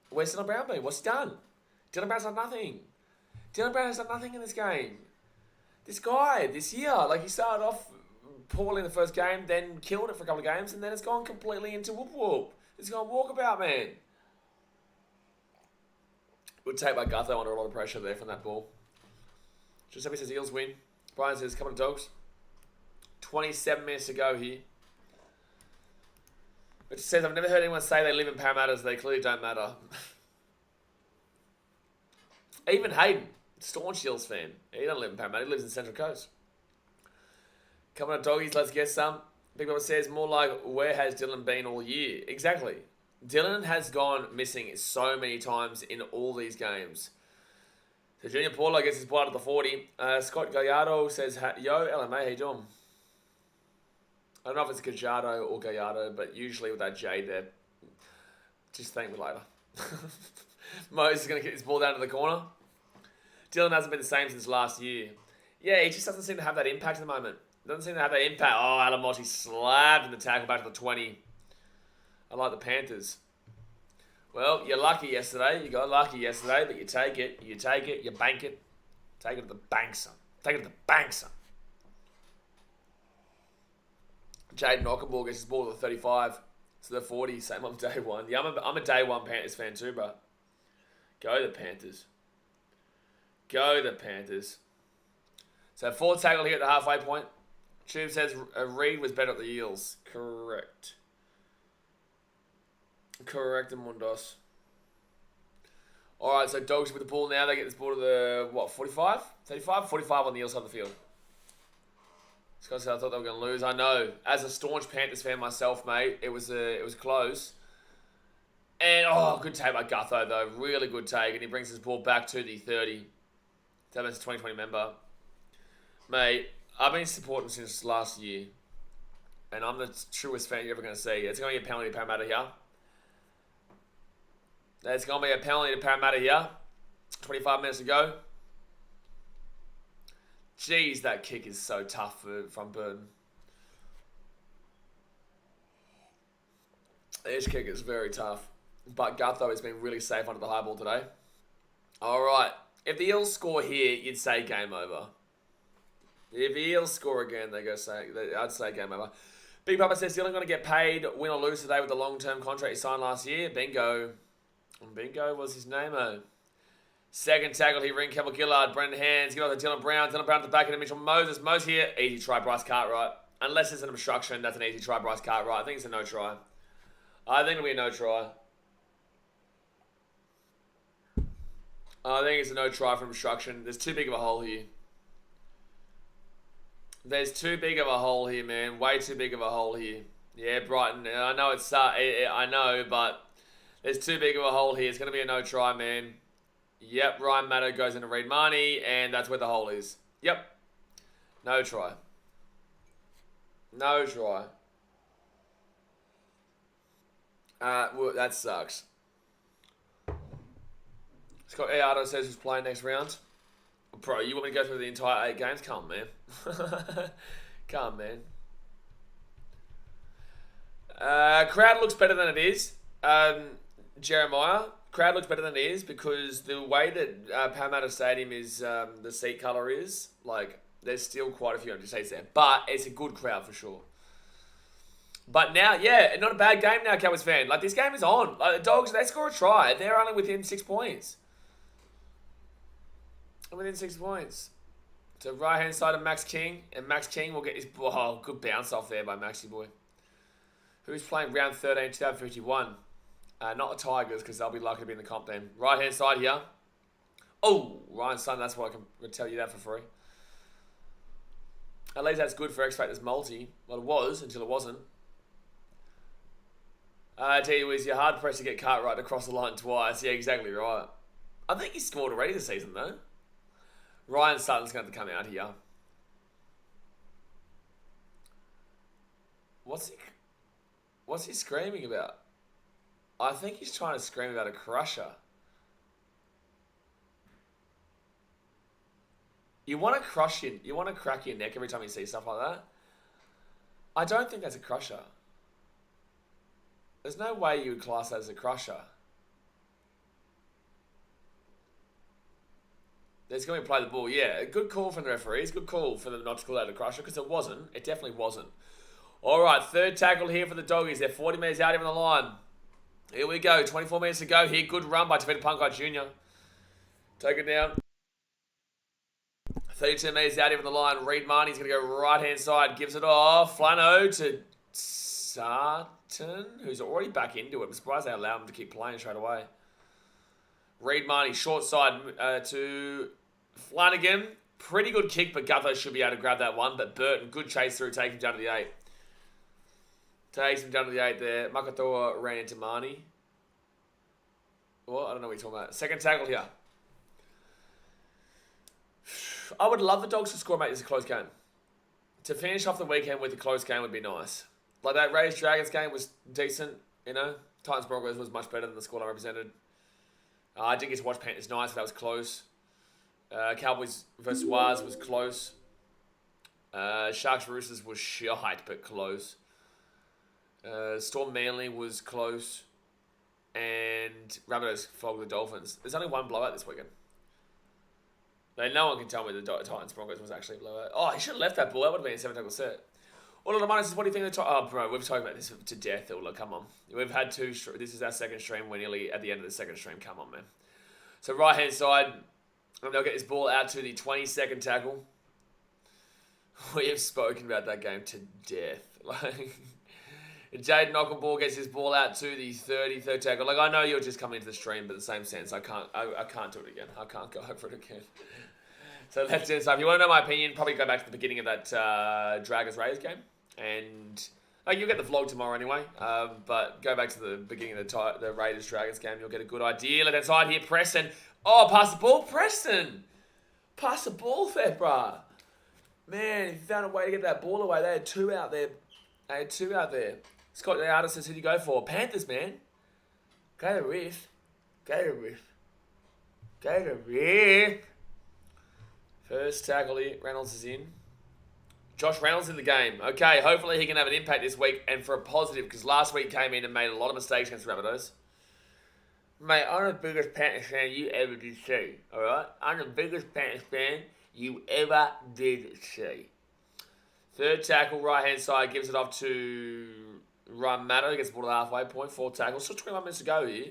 A: Where's Dylan Brown been? What's he done? Dylan Brown's done nothing. Dylan Brown has done nothing in this game. This guy, this year, like he started off poorly in the first game, then killed it for a couple of games, and then it's gone completely into whoop-whoop. It's gone walkabout, man. Good take by Gutho under a lot of pressure there from that ball. Giuseppe says Eels win. Brian says, come on, Dogs. 27 minutes to go here. Which says, I've never heard anyone say they live in Parramatta, so they clearly don't matter. Even Hayden, staunch Eels fan. He doesn't live in Parramatta, he lives in Central Coast. Come on, Doggies, let's get some. Big Brother says, more like, where has Dylan been all year? Exactly. Dylan has gone missing so many times in all these games. So Junior Paulo gets his blood at the 40. Scott Gallardo says, yo, LMA, how you doing? I don't know if it's Gallardo or Gallardo, but usually with that J there, just thank me later. Mose is going to get his ball down to the corner. Dylan hasn't been the same since last year. Yeah, he just doesn't seem to have that impact at the moment. Doesn't seem to have that impact. Oh, Alamotti slapped in the tackle back to the 20. I like the Panthers. Well, you're lucky yesterday. You got lucky yesterday, but you take it. You take it. You bank it. Take it to the bank, son. Take it to the bank, son. Jaden Rockenball gets his ball to the 35. To the 40. Same on day one. Yeah, I'm a day one Panthers fan too, bro. Go the Panthers. Go the Panthers. So 4 tackle here at the halfway point. Tube says Reed was better at the Eels. Correct. Correct, Mundos. Alright, so Dogs with the ball now. They get this ball to the, what, 45? 35? 45 on the Eels side of the field. Scott said, I thought they were going to lose. I know. As a staunch Panthers fan myself, mate, it was close. And, oh, good take by Gutho, though. Really good take. And he brings his ball back to the 30. That's a 2020 member. Mate, I've been supporting since last year. And I'm the truest fan you're ever going to see. It's going to be a penalty to Parramatta here. There's going to be a penalty to Parramatta here. 25 minutes to go. Jeez, that kick is so tough from Burton. This kick is very tough. But Gutho has been really safe under the high ball today. Alright. If the Eels score here, you'd say game over. If the Eels score again, I'd say game over. Big Papa says, Dylan going to get paid, win or lose today with the long-term contract he signed last year. Bingo. Bingo was his name-o. Second tackle here, ring Campbell Gillard, Brendan Hands, get on to Dylan Brown at the back end of Mitchell Moses. Moses here, easy try, Bryce Cartwright. Unless it's an obstruction, that's an easy try, Bryce Cartwright. I think it's a no try. I think it'll be a no try. I think it's a no try from obstruction. There's too big of a hole here. There's too big of a hole here, man. Way too big of a hole here. Yeah, Brighton. I know it's I know, but there's too big of a hole here. It's going to be a no try, man. Yep, Ryan Maddow goes into Reed Marnie, and that's where the hole is. Yep. No try. No try. Well, that sucks. Scott Eardo says he's playing next round. Bro, you want me to go through the entire 8 games? Come on, man. Come on, man. Crowd looks better than it is. Jeremiah, crowd looks better than it is because the way that Parramatta Stadium is, the seat colour is, like, there's still quite a few empty seats there. But it's a good crowd for sure. But now, yeah, not a bad game now, Cowboys fan. Like, this game is on. Like, the Dogs, they score a try. They're only within 6 points. Within 6 points. So, right-hand side of Max King. And Max King will get his... Oh, good bounce off there by Maxie boy. Who's playing round 13, 2051? Not the Tigers, because they'll be lucky to be in the comp then. Right-hand side here. Oh, Ryan Sun, that's why I can tell you that for free. At least that's good for X-Factor's multi. Well, it was, until it wasn't. I tell you, is you're hard pressed to get Cartwright across the line twice. Yeah, exactly right. I think he's scored already this season, though. Ryan Sutton's going to come out here. What's he screaming about? I think he's trying to scream about a crusher. You want to crack your neck every time you see stuff like that. I don't think that's a crusher. There's no way you would class that as a crusher. There's going to play the ball. Yeah, a good call from the referees. Good call for them not to call that a crusher, because it wasn't. It definitely wasn't. All right, third tackle here for the Doggies. They're 40 metres out even the line. Here we go. 24 minutes to go here. Good run by Tavita Punkai Jr. Take it down. 32 metres out even the line. Reed Marnie's going to go right-hand side. Gives it off. Flano to Sarton, who's already back into it. I'm surprised they allowed him to keep playing straight away. Reed Marnie, short side to Flanagan. Pretty good kick, but Gutho should be able to grab that one. But Burton, good chase through, take him down to the 8. Takes him down to the 8 there. Makatoa ran into Marnie. Well, I don't know what you're talking about. Second tackle here. I would love the Dogs to score, mate. This is a close game. To finish off the weekend with a close game would be nice. Like, that Raiders Dragons game was decent, you know. Titans Broncos was much better than the squad I represented. I did get to watch Panthers Knights, but that was close. Cowboys versus Waz was close. Sharks Roosters was shite, but close. Storm Manly was close. And Rabbitohs flogged the Dolphins. There's only one blowout this weekend. No one can tell me the Titans Broncos was actually a blowout. Oh, he should have left that ball. That would have been a 7-tackle set. All of the minus is, what do you think of the Oh, bro, we've talked about this to death. Look, come on. We've had two. This is our second stream. We're nearly at the end of the second stream. Come on, man. So, right-hand side. And they'll get this ball out to the 22nd tackle. We have spoken about that game to death. Like, Jaden Knockenball gets his ball out to the 33rd tackle. Like, I know you're just coming into the stream, but in the same sense, I can't do it again. I can't go over it again. So left-hand side. If you want to know my opinion, probably go back to the beginning of that Dragons-Raiders game. And you'll get the vlog tomorrow anyway. But go back to the beginning of the Raiders-Dragons game. You'll get a good idea. Left-hand side here, Preston. Oh, pass the ball, Preston. Pass the ball there, bruh. Man, he found a way to get that ball away. They had two out there. Scott the artist says, who do you go for? Panthers, man. Go to Riff. First tackle here. Reynolds is in. Josh Reynolds in the game. Okay, hopefully he can have an impact this week and for a positive, because last week came in and made a lot of mistakes against the Rabbitohs. Mate, I'm the biggest Panthers fan you ever did see. Alright? I'm the biggest Panthers fan you ever did see. Third tackle, right-hand side, gives it off to Ramato. Gets the ball to the halfway point. 4 tackles. Still 21 minutes to go here.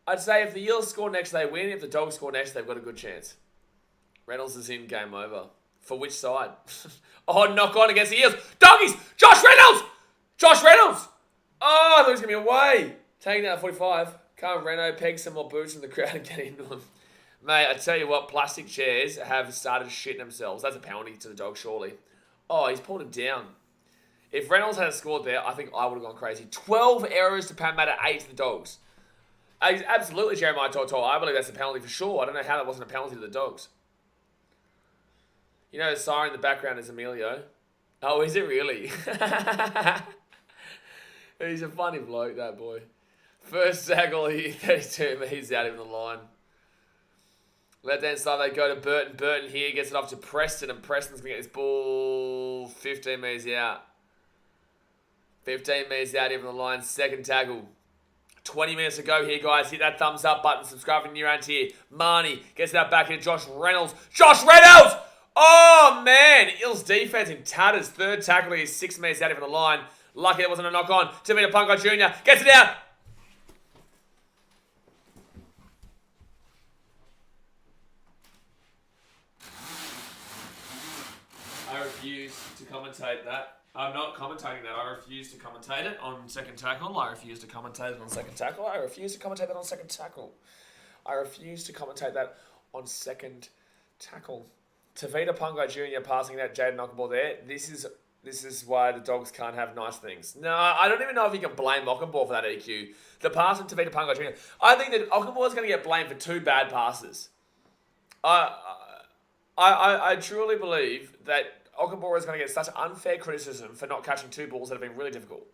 A: I'd say if the Eels score next, they win. If the Dogs score next, they've got a good chance. Reynolds is in, game over. For which side? Oh, knock on against the Eels. Doggies! Josh Reynolds! Oh, I thought he was going to be away. Taking down 45. Can't Reno peg some more boots in the crowd and get into them. Mate, I tell you what, plastic chairs have started shitting themselves. That's a penalty to the Dogs, surely. Oh, he's pulled him down. If Reynolds had scored there, I think I would have gone crazy. 12 errors to Parramatta, 8 to the Dogs. Absolutely, Jeremiah Toto. I believe that's a penalty for sure. I don't know how that wasn't a penalty to the Dogs. You know, the siren in the background is Emilio. Oh, is it really? He's a funny bloke, that boy. First tackle, 32 metres out of the line. Left-hand side, they go to Burton. Burton here gets it off to Preston, and Preston's going to get this ball 15 metres out. 15 metres out, even the line. Second tackle. 20 minutes to go here, guys. Hit that thumbs up button. Subscribe if you're new around here. Marnie gets that back into Josh Reynolds. Josh Reynolds! Oh, man. Eels defense in tatters. Third tackle. He's 6 minutes out from the line. Lucky it wasn't a knock on. Tavita Pangai Jr. gets it out. I refuse to commentate that. I'm not commentating that. I refuse to commentate it on second tackle. I refuse to commentate it on second tackle. I refuse to commentate that on second tackle. I refuse to commentate that on second tackle. Tavita Pangai Jr. passing that Jaden Ockenball there. This is why the Dogs can't have nice things. No, I don't even know if you can blame Ockenball for that EQ. The pass from Tavita Pangai Jr. I think that Ockenball is going to get blamed for 2 bad passes. I truly believe that Ockenball is going to get such unfair criticism for not catching 2 balls that have been really difficult.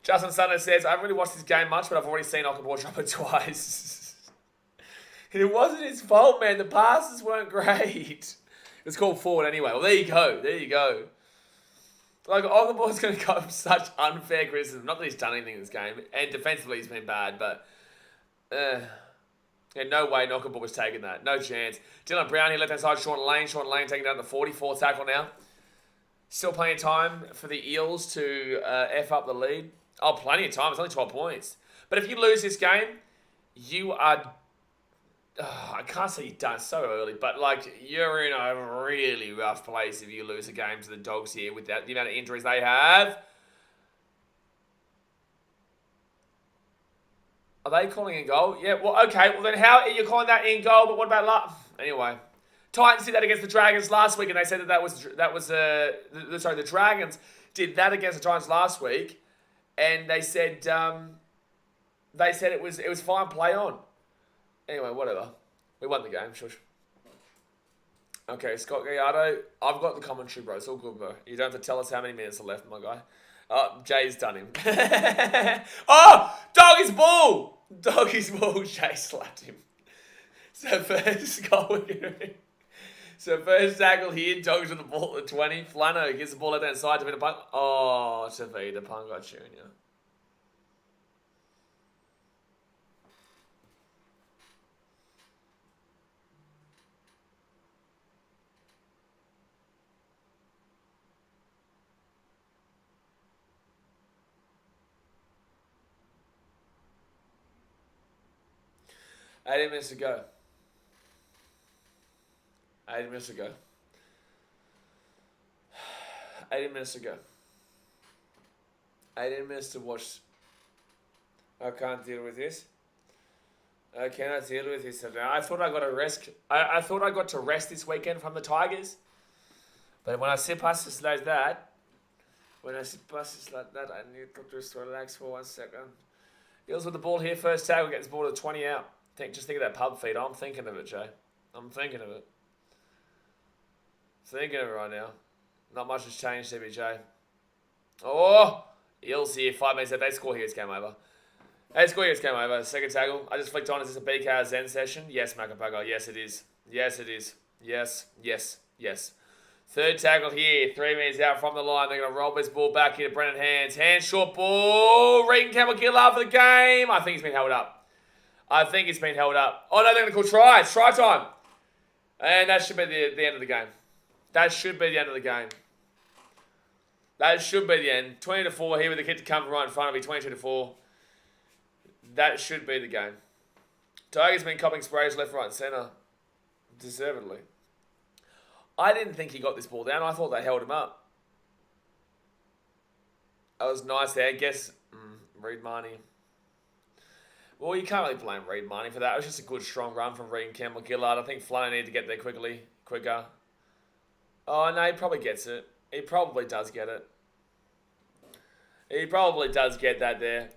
A: Justin Sutton says, I haven't really watched this game much, but I've already seen Ockenball drop it twice. It wasn't his fault, man. The passes weren't great. It's called forward anyway. Well, there you go. There you go. Like, Ockenball's going to go such unfair criticism. Not that he's done anything in this game. And defensively, he's been bad, but... yeah, no way Ockenball was taking that. No chance. Dylan Brown here, left-hand side, Sean Lane. Sean Lane taking down the 44 tackle now. Still plenty of time for the Eels to F up the lead. Oh, plenty of time. It's only 12 points. But if you lose this game, you are... I can't say you're done so early, but like you're in a really rough place if you lose a game to the Dogs here with the amount of injuries they have. Are they calling in goal? Yeah, well, okay. Well, then how are you calling that in goal? But what about anyway? Titans did that against the Dragons last week, and they said the Dragons did that against the Titans last week, and they said it was fine play on. Anyway, whatever. We won the game, shush. Okay, Scott Gallardo. I've got the commentary, bro. It's all good, bro. You don't have to tell us how many minutes are left, my guy. Oh, Jay's done him. Oh! Doggy's ball! Doggy's ball. Jay slapped him. So first goal. So first tackle here. Dogs with the ball at the 20. Flano gets the ball left hand side to Tavita Pangai. Oh, Tavita Pangai Jr. Eighteen minutes to go. 18 minutes to go. 18 minutes to go. 18 minutes to watch. I can't deal with this. I cannot deal with this. I thought I got to rest. I thought I got to rest this weekend from the Tigers. But when I see passes like that, I need to just relax for 1 second. Eels with the ball here. First tackle, gets the ball to the 20 out. Just think of that pub feed. I'm thinking of it, Jay. I'm thinking of it. Thinking of it right now. Not much has changed, CBJ. Oh! Eels here. 5 minutes left. They score here. It's game over. They score here. It's game over. Second tackle. I just flicked on. Is this a BKR Zen session? Yes, Makapaga. Yes, it is. Yes, it is. Yes, yes, yes. Third tackle here. 3 minutes out from the line. They're going to roll this ball back here to Brennan Hands. Hands, short ball. Regan Campbell-Gillard for the game. I think he's been held up. Oh, no, they're going to call try. It's try time. And that should be the end of the game. That should be the end of the game. That should be the end. 20-4 here with the kid to come right in front of me. 22-4. That should be the game. Tigers been copping sprays left, right, and centre. Deservedly. I didn't think he got this ball down. I thought they held him up. That was nice there. I guess Reed Marnie. Well, you can't really blame Reed Marnie for that. It was just a good, strong run from Reed Campbell-Gillard. I think Flano needed to get there quicker. Oh, no, he probably gets it. He probably does get it. He probably does get that there.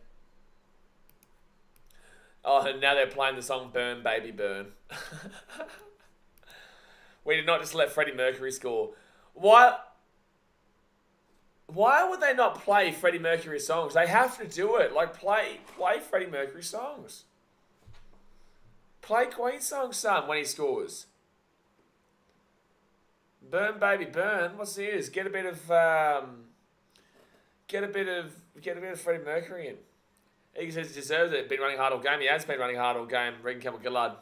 A: Oh, and now they're playing the song Burn, Baby, Burn. We did not just let Freddie Mercury score. Why would they not play Freddie Mercury songs? They have to do it. Like, play Freddie Mercury songs. Play Queen songs, son, when he scores. Burn, baby, burn. What's this? Get a bit of Freddie Mercury in. He says he deserves it. Been running hard all game. He has been running hard all game. Regan Campbell-Gillard.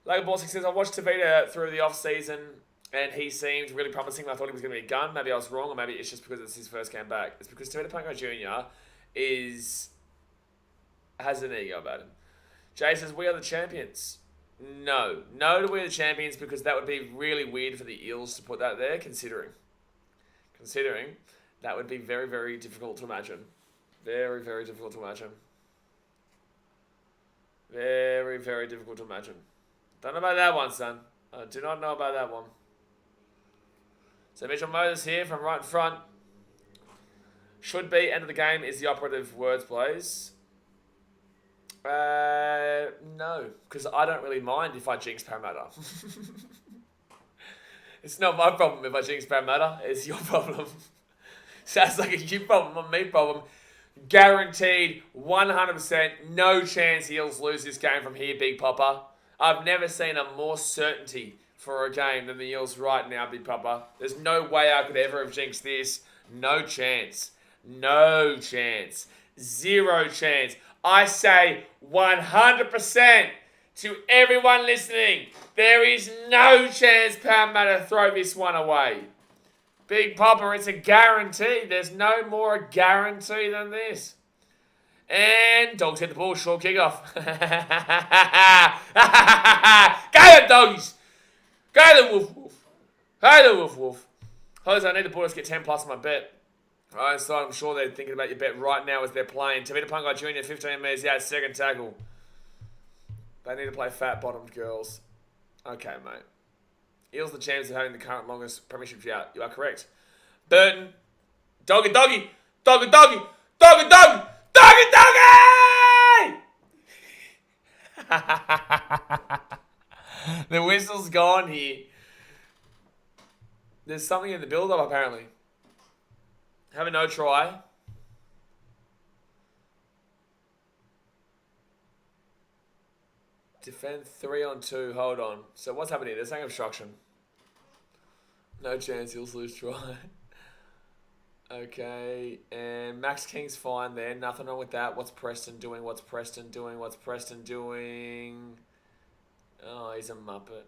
A: Logan Borsig says, I watched Tavita through the off-season And he seemed really promising. I thought he was going to be a gun. Maybe I was wrong, or maybe it's just because it's his first game back. It's because Tevita Pangai Jr. has an ego about him. Jay says, we are the champions. No. No to we are the champions, because that would be really weird for the Eels to put that there, considering that would be very, very difficult to imagine. Very, very difficult to imagine. Very, very difficult to imagine. Don't know about that one, son. I do not know about that one. So Mitchell Moses here from right in front. Should be end of the game is the operative words, please. No, because I don't really mind if I jinx Parramatta. It's not my problem if I jinx Parramatta. It's your problem. Sounds like a you problem, not me problem. Guaranteed, 100%, no chance Eels lose this game from here, Big Popper. I've never seen a more certainty for a game than the Eels right now, Big Popper. There's no way I could ever have jinxed this. No chance. No chance. Zero chance. I say 100% to everyone listening. There is no chance Parramatta throw this one away. Big Popper, it's a guarantee. There's no more guarantee than this. And Dogs hit the ball, short kickoff. Go the Doggies! Go the Woof Woof! Go the Woof Woof! Jose, I need the Bulldogs to get 10 plus on my bet. Alright, so I'm sure they're thinking about your bet right now as they're playing. Tevita Pangai Jr., 15 metres out, second tackle. They need to play fat-bottomed girls. Okay, mate. Eels the champs of having the current longest premiership drought. You are correct. Burton. Doggy, doggy. Doggy, doggy. Doggy, doggy. Doggy, doggy! The whistle's gone here. There's something in the build-up, apparently. Have a no try. Defend 3 on 2. Hold on. So what's happening? There's saying obstruction. No chance Eels lose try. Okay. And Max King's fine there. Nothing wrong with that. What's Preston doing? What's Preston doing? What's Preston doing? Oh, he's a muppet.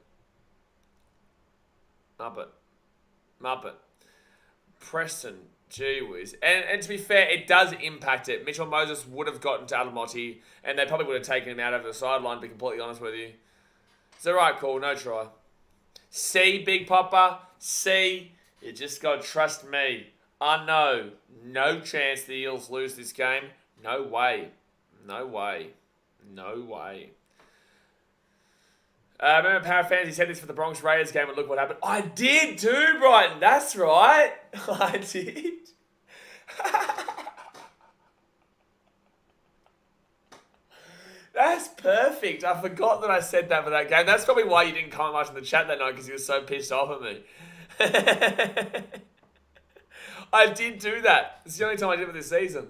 A: Muppet. Preston. Gee whiz. And to be fair, it does impact it. Mitchell Moses would have gotten to Alamotti, and they probably would have taken him out over the sideline, to be completely honest with you. It's the right call, no try. See, Big Popper, see, you just got to trust me. I know, no chance the Eels lose this game. No way. No way. No way. Remember Para fans, he said this for the Bronx Raiders game, and look what happened. I did too, Brighton. That's right. I did. That's perfect. I forgot that I said that for that game. That's probably why you didn't comment much in the chat that night, because you were so pissed off at me. I did do that. It's the only time I did it this season.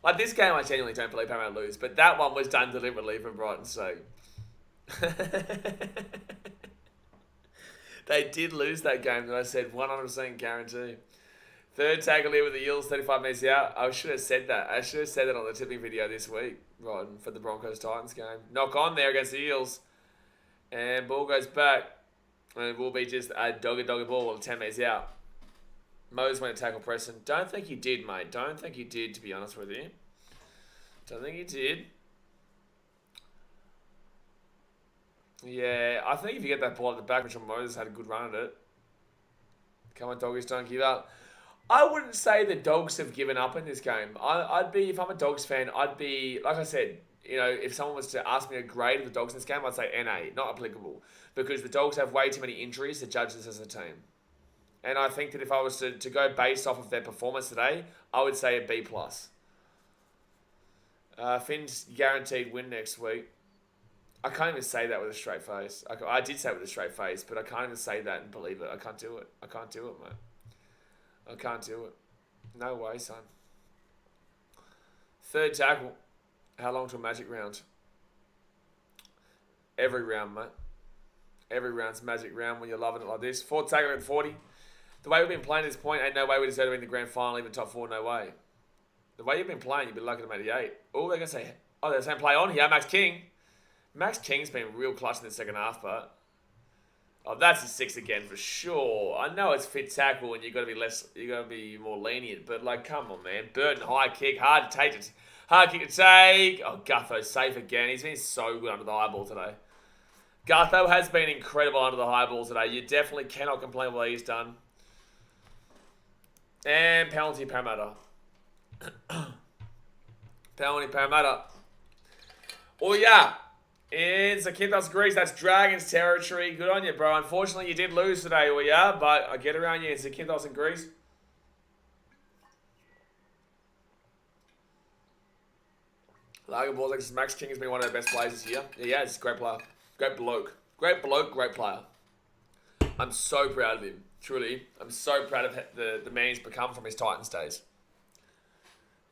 A: Like this game, I genuinely don't believe Parramatta lose, but that one was done deliberately for Brighton's sake. They did lose that game that I said 100% guarantee. Third tackle here with the Eels, 35 metres out. I should have said that. I should have said that on the tipping video this week, right, for the Broncos-Titans game. Knock on there against the Eels. And ball goes back. And it will be just a doggy ball 10 metres out. Moses went to tackle Preston. Don't think he did, mate. Don't think he did, to be honest with you. Don't think he did. Yeah, I think if you get that ball at the back, Mitchell Moses had a good run at it. Come on, Doggies, don't give up. I wouldn't say the Dogs have given up in this game. I'd be, if I'm a Dogs fan, I'd be, like I said, you know, if someone was to ask me a grade of the Dogs in this game, I'd say NA, not applicable. Because the Dogs have way too many injuries to judge this as a team. And I think that if I was to go based off of their performance today, I would say a B+. Finn's guaranteed win next week. I can't even say that with a straight face. I did say it with a straight face, but I can't even say that and believe it. I can't do it. I can't do it, mate. I can't do it. No way, son. Third tackle. How long to a magic round? Every round, mate. Every round's magic round when you're loving it like this. Fourth tackle at 40. The way we've been playing at this point, ain't no way we deserve to be in the grand final, even top 4, no way. The way you've been playing, you'd be lucky to make the 8. Oh, they're going to say, oh, they're saying play on here, Max King. Max King's been real clutch in the second half, but Oh, that's a 6 again for sure. I know it's fit tackle and you got to be more lenient, but like, come on, man. Burton high kick, hard to take it. Hard kick to take. Oh, Gutho's safe again. He's been so good under the high ball today. Gutho has been incredible under the high ball today. You definitely cannot complain what he's done. And penalty Parramatta. Penalty Parramatta. Oh, yeah. In Zakynthos, Greece, that's Dragons territory. Good on you, bro. Unfortunately, you did lose today, oh yeah, but I get around you in Zakynthos and Greece. Largo Bulldogs, Max King has been one of the best players this year. Yeah, he's a great player. Great bloke. Great bloke, great player. I'm so proud of him. Truly. I'm so proud of the man he's become from his Titans days.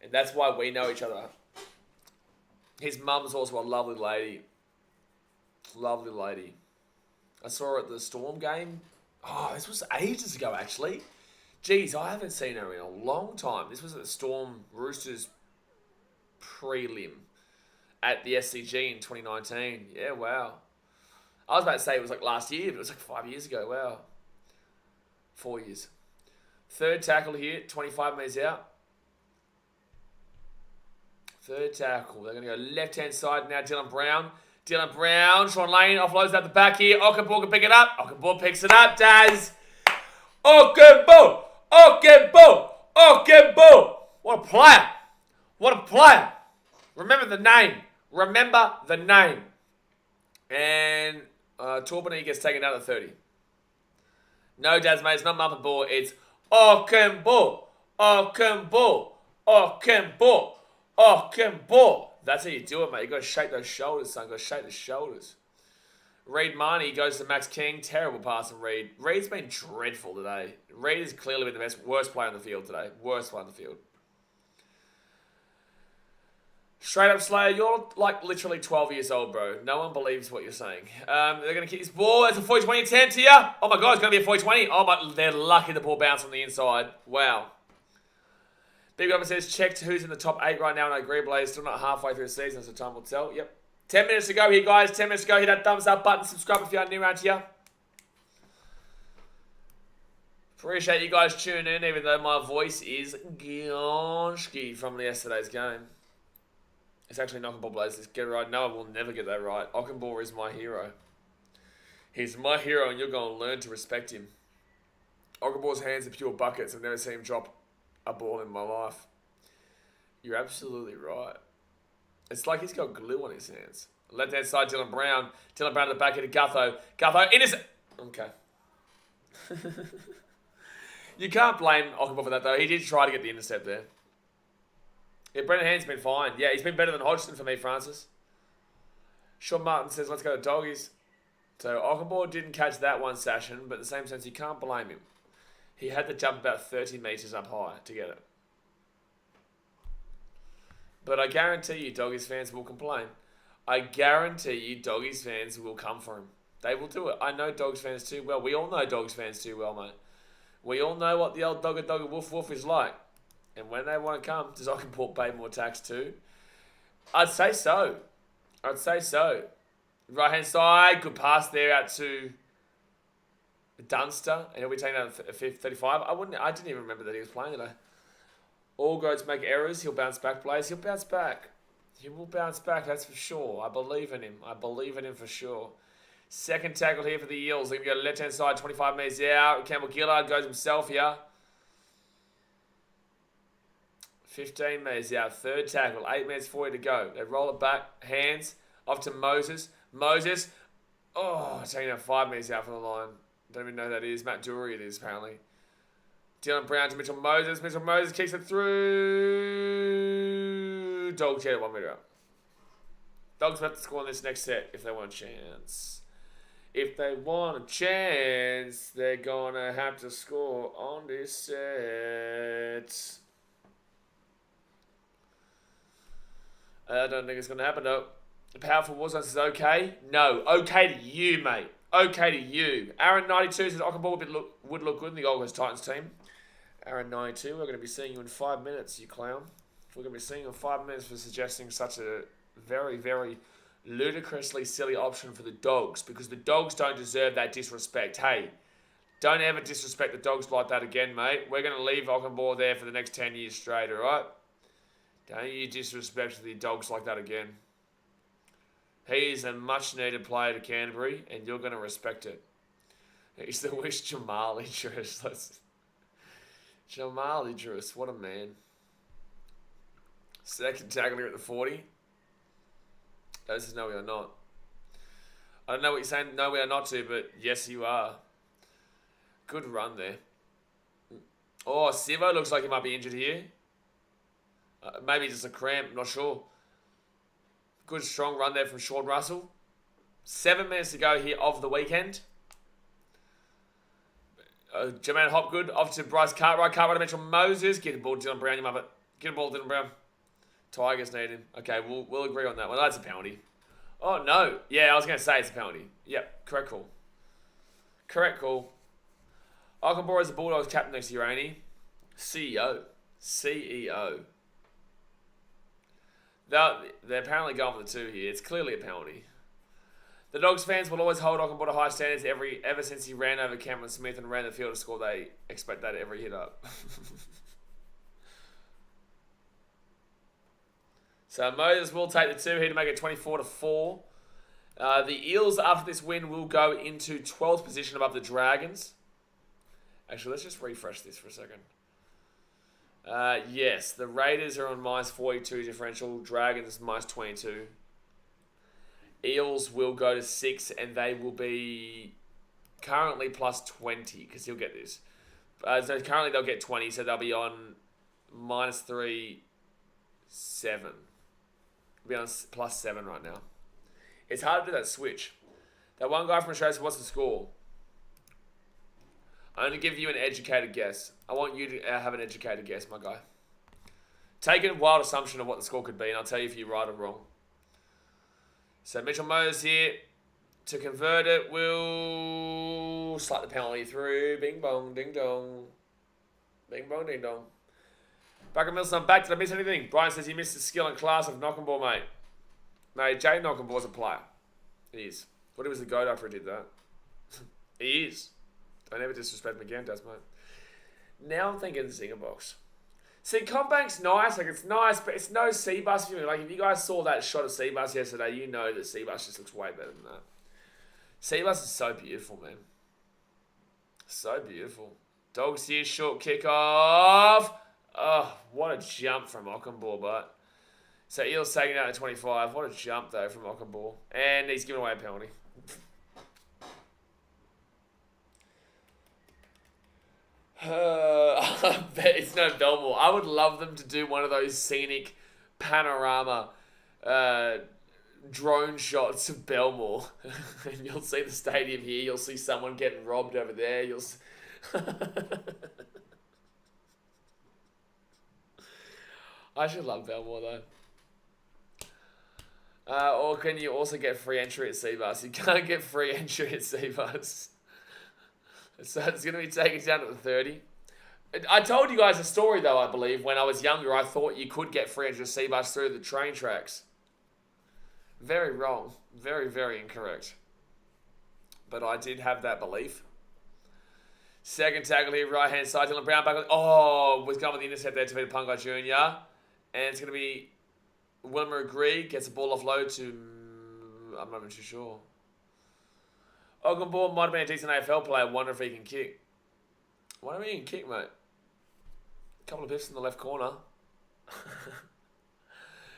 A: And that's why we know each other. His mum's also a lovely lady. Lovely lady. I saw her at the Storm game. Oh, this was ages ago, actually. Jeez, I haven't seen her in a long time. This was at the Storm Roosters prelim at the SCG in 2019. Yeah, wow. I was about to say it was like last year, but it was like 5 years ago. Wow. 4 years. Third tackle here, 25 metres out. Third tackle. They're going to go left-hand side now. Dylan Brown, Sean Lane offloads out the back here. Okenball can pick it up. Okenball picks it up. Daz. Okenball. What a player. What a player. Remember the name. And Torbani gets taken out at 30. No, Daz, mate. It's not Muppet Ball. It's Okenball. That's how you do it, mate. You got to shake those shoulders, son. You got to shake the shoulders. Reid Marnie goes to Max King. Terrible pass from Reid. Reid's been dreadful today. Reid has clearly been the worst player on the field today. Worst player on the field. Straight up, Slayer, you're like literally 12 years old, bro. No one believes what you're saying. They're going to kick this ball. That's a 40-20 attempt here. Oh my God, it's going to be a 40-20. Oh my, they're lucky the ball bounced on the inside. Wow. Big Robin says, checked who's in the top 8 right now, and I agree, Blaze. Still not halfway through the season, so time will tell. Yep. 10 minutes to go here, guys. 10 minutes to go. Hit that thumbs up button. Subscribe if you're new around here. Appreciate you guys tuning in, even though my voice is gonski from yesterday's game. It's actually Okenball, Blaze. Let's get it right. No, I will never get that right. Okenball is my hero. He's my hero, and you're going to learn to respect him. Okenball's hands are pure buckets. I've never seen him drop a ball in my life. You're absolutely right. It's like he's got glue on his hands. Left-hand side, Dylan Brown. Dylan Brown at the back end of Gutho. Gutho, intercept. Okay. You can't blame Okenball for that, though. He did try to get the intercept there. Yeah, Brendan Hand's been fine. Yeah, he's been better than Hodgson for me, Francis. Sean Martin says, let's go to doggies. So Okenball didn't catch that one session, but in the same sense, you can't blame him. He had to jump about 30 metres up high to get it. But I guarantee you Doggies fans will complain. I guarantee you Doggies fans will come for him. They will do it. I know Dogs fans too well. We all know Dogs fans too well, mate. We all know what the old dogga woof woof is like. And when they want to come, does Okenball pay more tax too? I'd say so. Right hand side, good pass there out to Dunster, and he'll be taken out at 35. I didn't even remember that he was playing today. All goats make errors. He'll bounce back, Blaze. He'll bounce back. He will bounce back, that's for sure. I believe in him. For sure. Second tackle here for the Eels. They're going to go left-hand side, 25 metres out. Campbell Gillard goes himself here. 15 metres out. Third tackle. 8 minutes 40 to go. They roll it back. Hands off to Moses. Oh, taking out 5 metres out from the line. Don't even know who that is. Matt Dury it is, apparently. Dylan Brown to Mitchell Moses. Mitchell Moses kicks it through. Dogs get it 1 metre up. Dogs have to score on this next set if they want a chance. If they want a chance, they're going to have to score on this set. I don't think it's going to happen, though. Powerful Warzone says okay. No. Okay to you, mate. Okay to you. Aaron 92 says Okenball would look good in the Gold Coast Titans team. Aaron 92, we're going to be seeing you in 5 minutes, you clown. We're going to be seeing you in 5 minutes for suggesting such a very, very ludicrously silly option for the Dogs because the Dogs don't deserve that disrespect. Hey, don't ever disrespect the Dogs like that again, mate. We're going to leave Ockenbaugh there for the next 10 years straight, all right? Don't you disrespect the Dogs like that again. He's a much-needed player to Canterbury, and you're going to respect it. He's the wish Jamal Idris. Jamal Idris, what a man. Second tackler at the 40. This is no, we are not. I don't know what you're saying, no, we are not to, but yes, you are. Good run there. Oh, Sivo looks like he might be injured here. Maybe just a cramp, not sure. Good strong run there from Sean Russell. 7 minutes to go here of the weekend. Jermaine Hopgood off to Bryce Cartwright. Cartwright to Mitchell Moses. Get the ball to Dylan Brown, you muppet. Get the ball to Dylan Brown. Tigers need him. Okay, we'll agree on that. Well, that's a penalty. Oh, no. Yeah, I was going to say it's a penalty. Yep, correct call. Correct call. Ockenbaugh is the Bulldogs captain next year, ain't he? CEO. They're apparently going for the 2 here. It's clearly a penalty. The Dogs fans will always hold Ockenbaugh to high standards ever since he ran over Cameron Smith and ran the field to score. They expect that every hit up. So Moses will take the 2 here to make it 24-4. The Eels, after this win, will go into 12th position above the Dragons. Actually, let's just refresh this for a second. Yes, the Raiders are on minus 42 differential. Dragons minus 22. Eels will go to 6 and they will be currently plus 20 because he'll get this. So currently they'll get 20, so they'll be on minus 3, 7. They'll be on plus 7 right now. It's hard to do that switch. That one guy from Australia said, what's the score? I'm going to give you an educated guess. I want you to have an educated guess, my guy. Take a wild assumption of what the score could be, and I'll tell you if you're right or wrong. So Mitchell Moses here. To convert it, will slap the penalty through. Bing bong, ding dong. Bing bong, ding dong. Bucker Milson, back. Did I miss anything? Brian says he missed the skill and class of Knockenball, mate. Mate, Jay Knockenball's a player. He is. What was the goat after he did that? He is. Don't ever disrespect McGann does, mate. Now I'm thinking Zinger box. See, Combank's nice. Like, it's nice, but it's no Seabus for me. Like, if you guys saw that shot of Seabus yesterday, you know that Seabus just looks way better than that. Seabus is so beautiful, man. So beautiful. Dogs here, short kick off. Oh, what a jump from Ockenbaugh, but. So Eels taking out at 25. What a jump, though, from Ockenbaugh. And he's giving away a penalty. I bet it's no Belmore. I would love them to do one of those scenic panorama drone shots of Belmore. And you'll see the stadium here. You'll see someone getting robbed over there. You'll see... I should love Belmore, though. Or can you also get free entry at Seabus? You can't get free entry at Seabus. So it's going to be taken down to the 30. I told you guys a story, though, I believe. When I was younger, I thought you could get free entry at Seabus through the train tracks. Very wrong. Very, very incorrect. But I did have that belief. Second tackle here, right-hand side. Dylan Brown back. Oh, was going with the intercept there to Peter Punga Jr. And it's going to be Wilmer Agree. Gets the ball offload to... I'm not even too sure. Ockenbaugh might have been a decent AFL player. Wonder if he can kick. Why don't he can kick, mate? A couple of biffs in the left corner.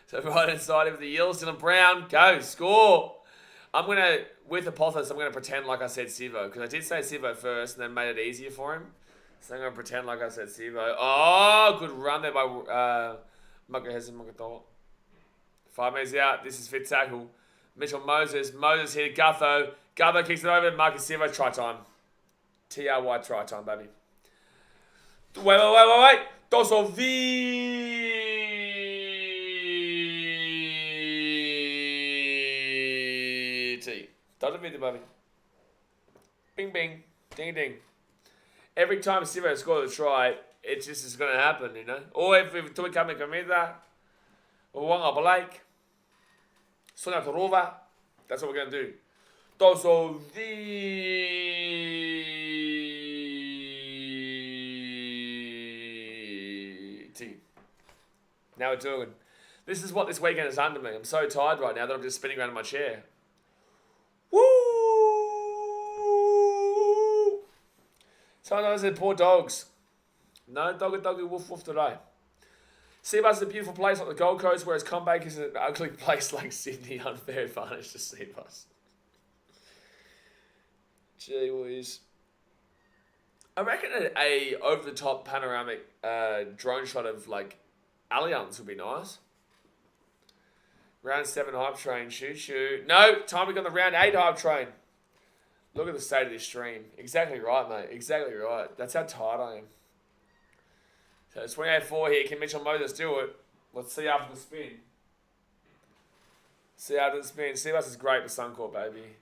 A: So right inside of the Eels, Dylan Brown, go, score. I'm going to, with Apothos, I'm going to pretend like I said Sivo. Because I did say Sivo first and then made it easier for him. So I'm going to pretend like I said Sivo. Oh, good run there by Muggerhesen. 5 minutes out. This is fit tackle. Mitchell Moses. Moses hit Gutho. Gutho kicks it over. Marcus Sivo, try time. TRY try time, baby. Wait. Dosso VT. Doesn't VT, baby. Bing, bing. Ding, ding. Every time Sivo scores a try, it just is going to happen, you know. Or if tu kami comida, o wanga Blake. Sonia Torova. That's what we're going to do. Toso Now we're doing. This is what this weekend has done to me. I'm so tired right now that I'm just spinning around in my chair. Woo! Sometimes they're poor dogs. No doggy woof woof today. Seabass is a beautiful place like the Gold Coast, whereas Combank is an ugly place like Sydney. Unfair advantage to Seabass. Gee whiz. I reckon a over-the-top panoramic drone shot of like Allianz would be nice. Round 7 hype train. Shoot. No, time to go on the round 8 hype train. Look at the state of this stream. Exactly right, mate. Exactly right. That's how tired I am. So it's 28-4 here. Can Mitchell Moses do it? Let's see after the spin. See after the spin. Seabass is great for Suncorp, baby.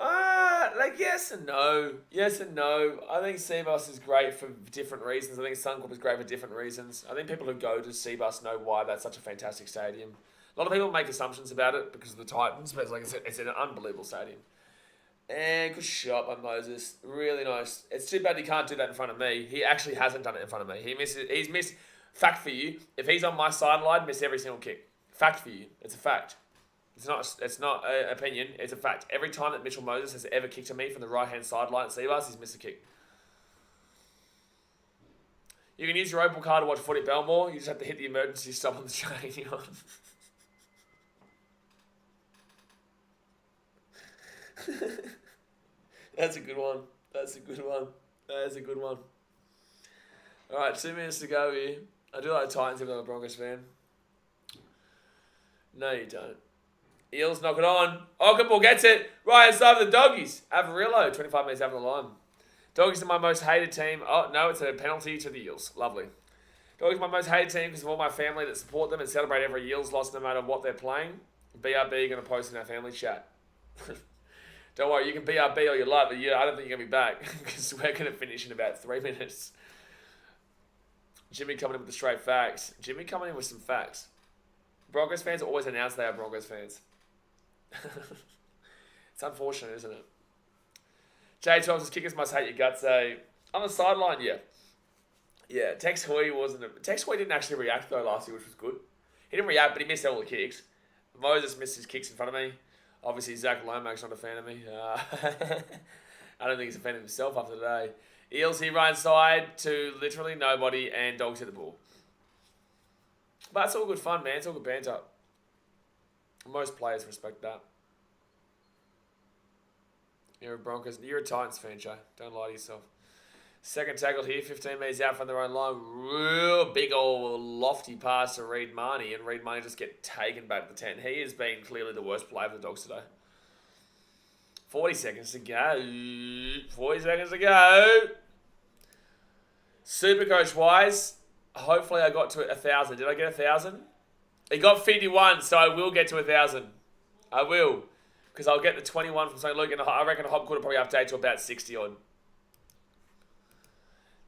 A: Like yes and no. Yes and no. I think Seabass is great for different reasons. I think Suncorp is great for different reasons. I think people who go to Seabass know why that's such a fantastic stadium. A lot of people make assumptions about it because of the Titans, but it's an unbelievable stadium. And good shot by Moses. Really nice. It's too bad he can't do that in front of me. He actually hasn't done it in front of me. He's missed. Fact for you. If he's on my sideline, miss every single kick. Fact for you. It's a fact. It's not an opinion. It's a fact. Every time that Mitchell Moses has ever kicked to me from the right-hand sideline at Seabass, he's missed a kick. You can use your Opal card to watch footy at Belmore. You just have to hit the emergency stop on the train you're on. That's a good one. That's a good one. Alright, 2 minutes to go here. I do like the Titans even though I'm a Broncos fan. No, you don't. Eels knock it on. Okapool gets it. Right inside of the Doggies. Avarillo, 25 minutes over the line. Doggies are my most hated team. Oh, no, it's a penalty to the Eels. Lovely. Doggies are my most hated team because of all my family that support them and celebrate every Eels loss no matter what they're playing. BRB going to post in our family chat. Don't worry, you can BRB all you like, but yeah, I don't think you're going to be back because we're going to finish in about 3 minutes. Jimmy coming in with the straight facts. Jimmy coming in with some facts. Broncos fans always announce they are Broncos fans. It's unfortunate, isn't it? J12 says kickers must hate your guts. On the sideline, yeah. Yeah, Tex Hoy didn't actually react though last year, which was good. He didn't react, but he missed all the kicks. Moses missed his kicks in front of me. Obviously, Zach Lomax's not a fan of me. I don't think he's a fan of himself after today. Eels, he right side to literally nobody, and Dogs hit the ball. But it's all good fun, man. It's all good banter. Most players respect that. You're a Titans fan, Joe. Don't lie to yourself. Second tackled here, 15 metres out from their own line. Real big old lofty pass to Reed Marnie, and Reed Marnie just get taken back to the 10. He has been clearly the worst player for the Dogs today. 40 seconds to go. 40 seconds to go. Supercoach wise, hopefully I got to 1,000. Did I get 1,000? It got 51, so I will get to 1,000. I will. Because I'll get the 21 from St. Luke, and I reckon Hopgood will probably update to about 60 odd.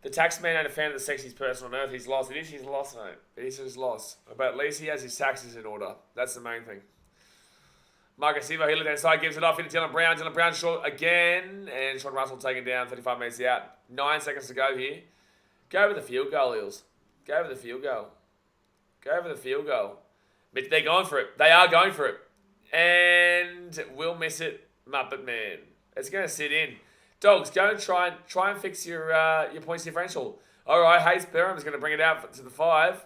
A: The taxman ain't a fan of the sexiest person on earth. He's lost. It is his loss, mate. It is his loss. But at least he has his taxes in order. That's the main thing. Marcus Silva, Healy down side, gives it off into Dylan Brown. Dylan Brown short again. And Sean Russell taken down, 35 metres out. 9 seconds to go here. Go with the field goal, Eels. Go with the field goal. Go with the field goal. But they're going for it. They are going for it. And we'll miss it, Muppet Man. It's going to sit in. Dogs, go and try and fix your points differential. All right, Hayes Perham is going to bring it out to the 5.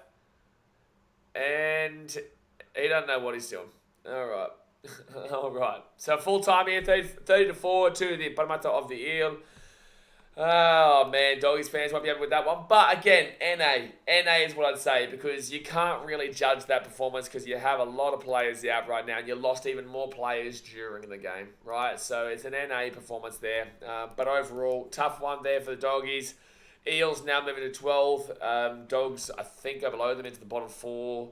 A: And he doesn't know what he's doing. All right. All right. So full time here, 30-4 to the Parramatta of the Eel. Oh, man, Doggies fans won't be happy with that one. But again, NA is what I'd say, because you can't really judge that performance because you have a lot of players out right now and you lost even more players during the game, right? So it's an NA performance there. But overall, tough one there for the Doggies. Eels now moving to 12. Dogs, I think, are below them into the bottom 4.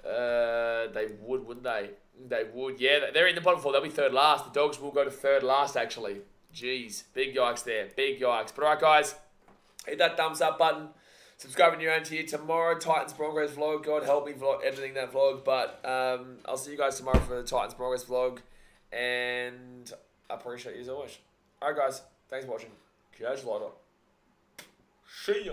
A: They would, wouldn't they? They would, yeah. They're in the bottom 4. They'll be third last. The Dogs will go to third last, actually. Jeez, big yikes there. Big yikes. But all right, guys, hit that thumbs up button. Subscribe if you're new here. Tomorrow, Titans Broncos vlog. God help me editing that vlog. But I'll see you guys tomorrow for the Titans Broncos vlog. And I appreciate you as always. Alright, guys. Thanks for watching. Catch you later. See ya.